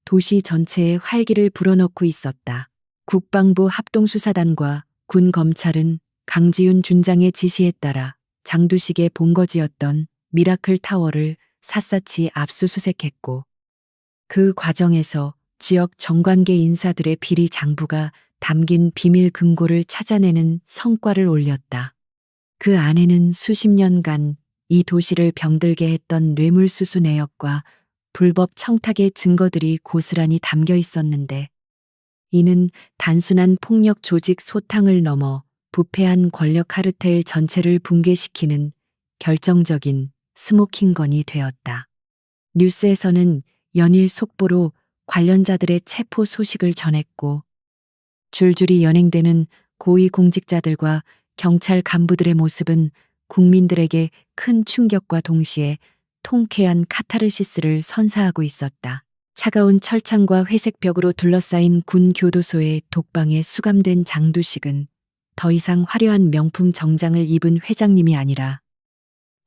도시 전체에 활기를 불어넣고 있었다. 국방부 합동수사단과 군 검찰은 강지윤 준장의 지시에 따라 장두식의 본거지였던 미라클 타워를 샅샅이 압수수색했고 그 과정에서 지역 정관계 인사들의 비리 장부가 담긴 비밀 금고를 찾아내는 성과를 올렸다. 그 안에는 수십 년간 이 도시를 병들게 했던 뇌물수수 내역과 불법 청탁의 증거들이 고스란히 담겨 있었는데 이는 단순한 폭력 조직 소탕을 넘어 부패한 권력 카르텔 전체를 붕괴시키는 결정적인 스모킹건이 되었다. 뉴스에서는 연일 속보로 관련자들의 체포 소식을 전했고 줄줄이 연행되는 고위공직자들과 경찰 간부들의 모습은 국민들에게 큰 충격과 동시에 통쾌한 카타르시스를 선사하고 있었다. 차가운 철창과 회색 벽으로 둘러싸인 군 교도소의 독방에 수감된 장두식은 더 이상 화려한 명품 정장을 입은 회장님이 아니라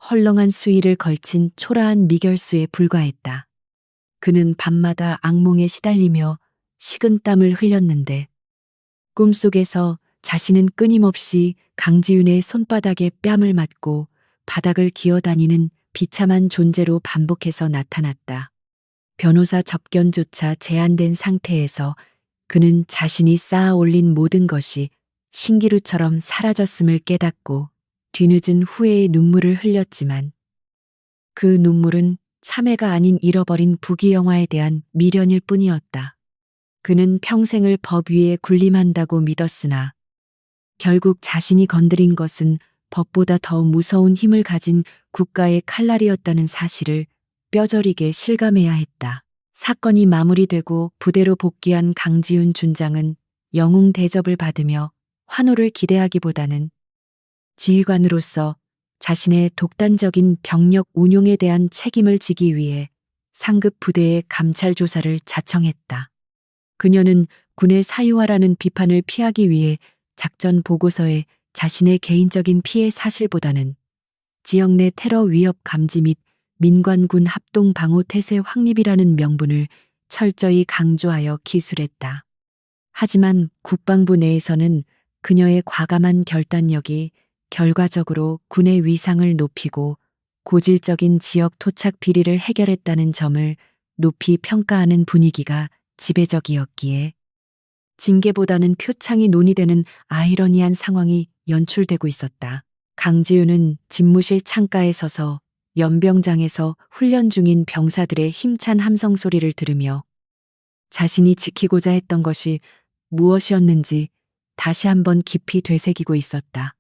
헐렁한 수의를 걸친 초라한 미결수에 불과했다. 그는 밤마다 악몽에 시달리며 식은땀을 흘렸는데 꿈속에서 자신은 끊임없이 강지윤의 손바닥에 뺨을 맞고 바닥을 기어다니는 비참한 존재로 반복해서 나타났다. 변호사 접견조차 제한된 상태에서 그는 자신이 쌓아 올린 모든 것이 신기루처럼 사라졌음을 깨닫고 뒤늦은 후회의 눈물을 흘렸지만 그 눈물은 참회가 아닌 잃어버린 부귀영화에 대한 미련일 뿐이었다. 그는 평생을 법 위에 군림한다고 믿었으나 결국 자신이 건드린 것은 법보다 더 무서운 힘을 가진 국가의 칼날이었다는 사실을 뼈저리게 실감해야 했다. 사건이 마무리되고 부대로 복귀한 강지윤 준장은 영웅 대접을 받으며 환호를 기대하기보다는 지휘관으로서 자신의 독단적인 병력 운용에 대한 책임을 지기 위해 상급 부대의 감찰 조사를 자청했다. 그녀는 군의 사유화라는 비판을 피하기 위해 작전 보고서에 자신의 개인적인 피해 사실보다는 지역 내 테러 위협 감지 및 민관군 합동 방호 태세 확립이라는 명분을 철저히 강조하여 기술했다. 하지만 국방부 내에서는 그녀의 과감한 결단력이 결과적으로 군의 위상을 높이고 고질적인 지역 토착 비리를 해결했다는 점을 높이 평가하는 분위기가 지배적이었기에 징계보다는 표창이 논의되는 아이러니한 상황이 연출되고 있었다. 강지윤은 집무실 창가에 서서 연병장에서 훈련 중인 병사들의 힘찬 함성 소리를 들으며 자신이 지키고자 했던 것이 무엇이었는지 다시 한번 깊이 되새기고 있었다.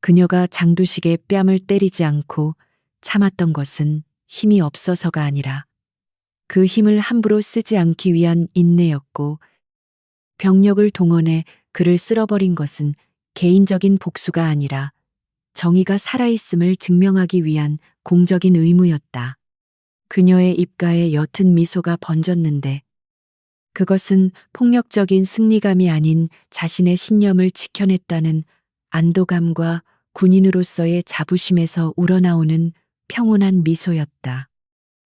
그녀가 장두식의 뺨을 때리지 않고 참았던 것은 힘이 없어서가 아니라 그 힘을 함부로 쓰지 않기 위한 인내였고, 병력을 동원해 그를 쓸어버린 것은 개인적인 복수가 아니라 정의가 살아있음을 증명하기 위한 공적인 의무였다. 그녀의 입가에 옅은 미소가 번졌는데 그것은 폭력적인 승리감이 아닌 자신의 신념을 지켜냈다는 안도감과 군인으로서의 자부심에서 우러나오는 평온한 미소였다.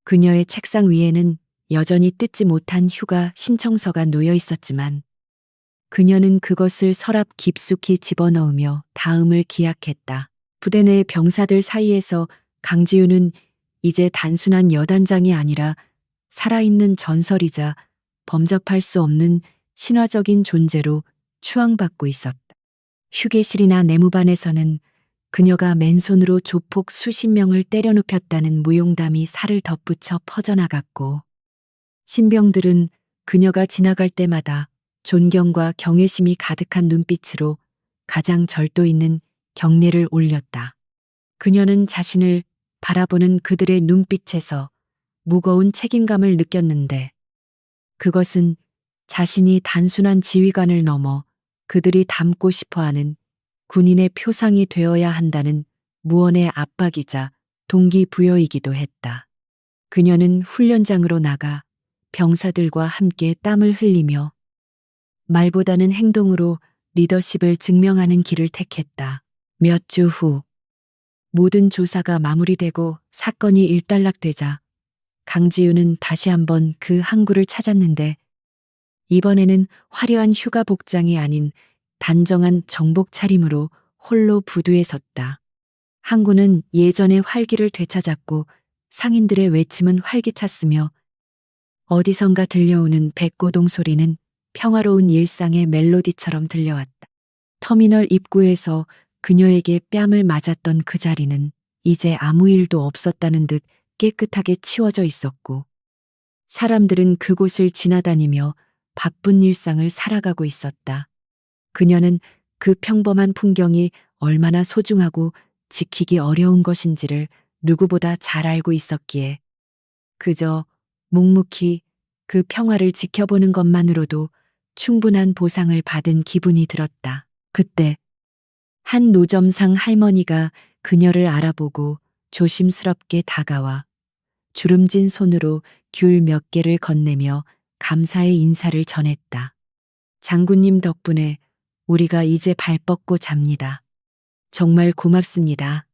그녀의 책상 위에는 여전히 뜯지 못한 휴가 신청서가 놓여 있었지만 그녀는 그것을 서랍 깊숙이 집어넣으며 다음을 기약했다. 부대 내 병사들 사이에서 강지우는 이제 단순한 여단장이 아니라 살아있는 전설이자 범접할 수 없는 신화적인 존재로 추앙받고 있었다. 휴게실이나 내무반에서는 그녀가 맨손으로 조폭 수십 명을 때려 눕혔다는 무용담이 살을 덧붙여 퍼져나갔고, 신병들은 그녀가 지나갈 때마다 존경과 경외심이 가득한 눈빛으로 가장 절도 있는 경례를 올렸다. 그녀는 자신을 바라보는 그들의 눈빛에서 무거운 책임감을 느꼈는데, 그것은 자신이 단순한 지휘관을 넘어 그들이 닮고 싶어하는 군인의 표상이 되어야 한다는 무언의 압박이자 동기부여이기도 했다. 그녀는 훈련장으로 나가 병사들과 함께 땀을 흘리며 말보다는 행동으로 리더십을 증명하는 길을 택했다. 몇 주 후, 모든 조사가 마무리되고 사건이 일단락되자 강지우는 다시 한번 그 항구를 찾았는데, 이번에는 화려한 휴가 복장이 아닌 단정한 정복 차림으로 홀로 부두에 섰다. 항구는 예전의 활기를 되찾았고 상인들의 외침은 활기찼으며 어디선가 들려오는 백고동 소리는 평화로운 일상의 멜로디처럼 들려왔다. 터미널 입구에서 그녀에게 뺨을 맞았던 그 자리는 이제 아무 일도 없었다는 듯 깨끗하게 치워져 있었고, 사람들은 그곳을 지나다니며 바쁜 일상을 살아가고 있었다. 그녀는 그 평범한 풍경이 얼마나 소중하고 지키기 어려운 것인지를 누구보다 잘 알고 있었기에 그저 묵묵히 그 평화를 지켜보는 것만으로도 충분한 보상을 받은 기분이 들었다. 그때 한 노점상 할머니가 그녀를 알아보고 조심스럽게 다가와 주름진 손으로 귤 몇 개를 건네며 감사의 인사를 전했다. 장군님 덕분에 우리가 이제 발 뻗고 잡니다. 정말 고맙습니다.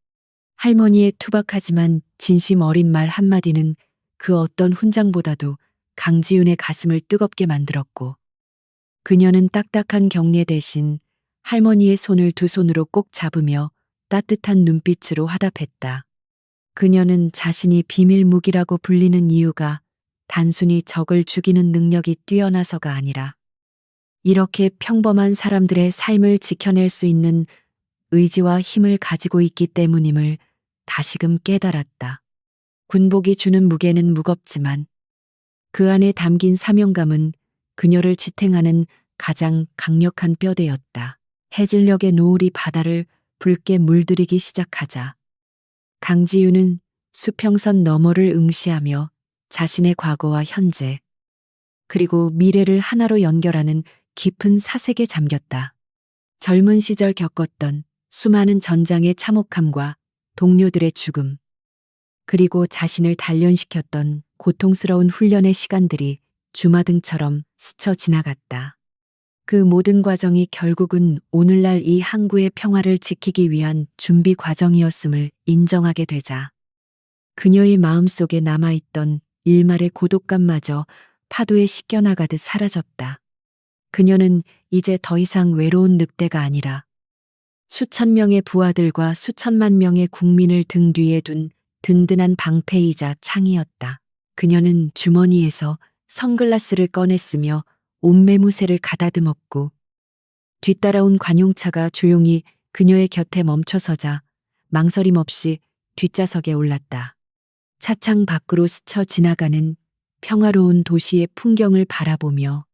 할머니의 투박하지만 진심 어린 말 한마디는 그 어떤 훈장보다도 강지윤의 가슴을 뜨겁게 만들었고, 그녀는 딱딱한 경례 대신 할머니의 손을 두 손으로 꼭 잡으며 따뜻한 눈빛으로 화답했다. 그녀는 자신이 비밀 무기라고 불리는 이유가 단순히 적을 죽이는 능력이 뛰어나서가 아니라 이렇게 평범한 사람들의 삶을 지켜낼 수 있는 의지와 힘을 가지고 있기 때문임을 다시금 깨달았다. 군복이 주는 무게는 무겁지만 그 안에 담긴 사명감은 그녀를 지탱하는 가장 강력한 뼈대였다. 해질녘의 노을이 바다를 붉게 물들이기 시작하자 강지윤은 수평선 너머를 응시하며 자신의 과거와 현재, 그리고 미래를 하나로 연결하는 깊은 사색에 잠겼다. 젊은 시절 겪었던 수많은 전장의 참혹함과 동료들의 죽음, 그리고 자신을 단련시켰던 고통스러운 훈련의 시간들이 주마등처럼 스쳐 지나갔다. 그 모든 과정이 결국은 오늘날 이 항구의 평화를 지키기 위한 준비 과정이었음을 인정하게 되자 그녀의 마음속에 남아있던 일말의 고독감마저 파도에 씻겨나가듯 사라졌다. 그녀는 이제 더 이상 외로운 늑대가 아니라 수천 명의 부하들과 수천만 명의 국민을 등 뒤에 둔 든든한 방패이자 창이었다. 그녀는 주머니에서 선글라스를 꺼냈으며 옷매무새를 가다듬었고, 뒤따라온 관용차가 조용히 그녀의 곁에 멈춰서자 망설임 없이 뒷좌석에 올랐다. 차창 밖으로 스쳐 지나가는 평화로운 도시의 풍경을 바라보며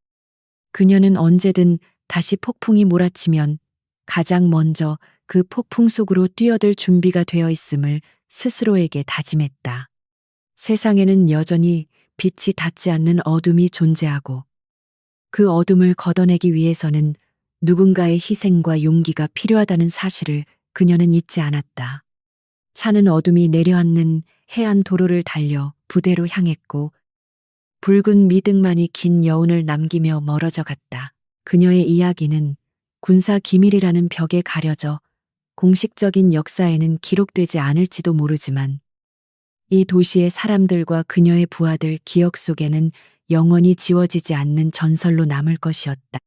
그녀는 언제든 다시 폭풍이 몰아치면 가장 먼저 그 폭풍 속으로 뛰어들 준비가 되어 있음을 스스로에게 다짐했다. 세상에는 여전히 빛이 닿지 않는 어둠이 존재하고 그 어둠을 걷어내기 위해서는 누군가의 희생과 용기가 필요하다는 사실을 그녀는 잊지 않았다. 차는 어둠이 내려앉는 해안 도로를 달려 부대로 향했고 붉은 미등만이 긴 여운을 남기며 멀어져 갔다. 그녀의 이야기는 군사 기밀이라는 벽에 가려져 공식적인 역사에는 기록되지 않을지도 모르지만 이 도시의 사람들과 그녀의 부하들 기억 속에는 영원히 지워지지 않는 전설로 남을 것이었다.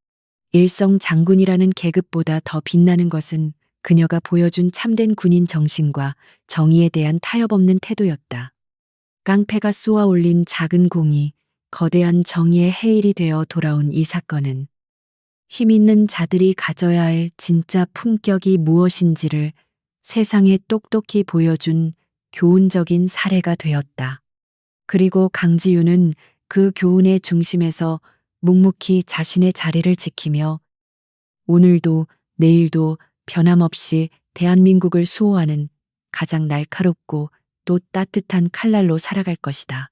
일성 장군이라는 계급보다 더 빛나는 것은 그녀가 보여준 참된 군인 정신과 정의에 대한 타협 없는 태도였다. 깡패가 쏘아올린 작은 공이 거대한 정의의 해일이 되어 돌아온 이 사건은 힘 있는 자들이 가져야 할 진짜 품격이 무엇인지를 세상에 똑똑히 보여준 교훈적인 사례가 되었다. 그리고 강지윤은 그 교훈의 중심에서 묵묵히 자신의 자리를 지키며 오늘도 내일도 변함없이 대한민국을 수호하는 가장 날카롭고 또 따뜻한 칼날로 살아갈 것이다.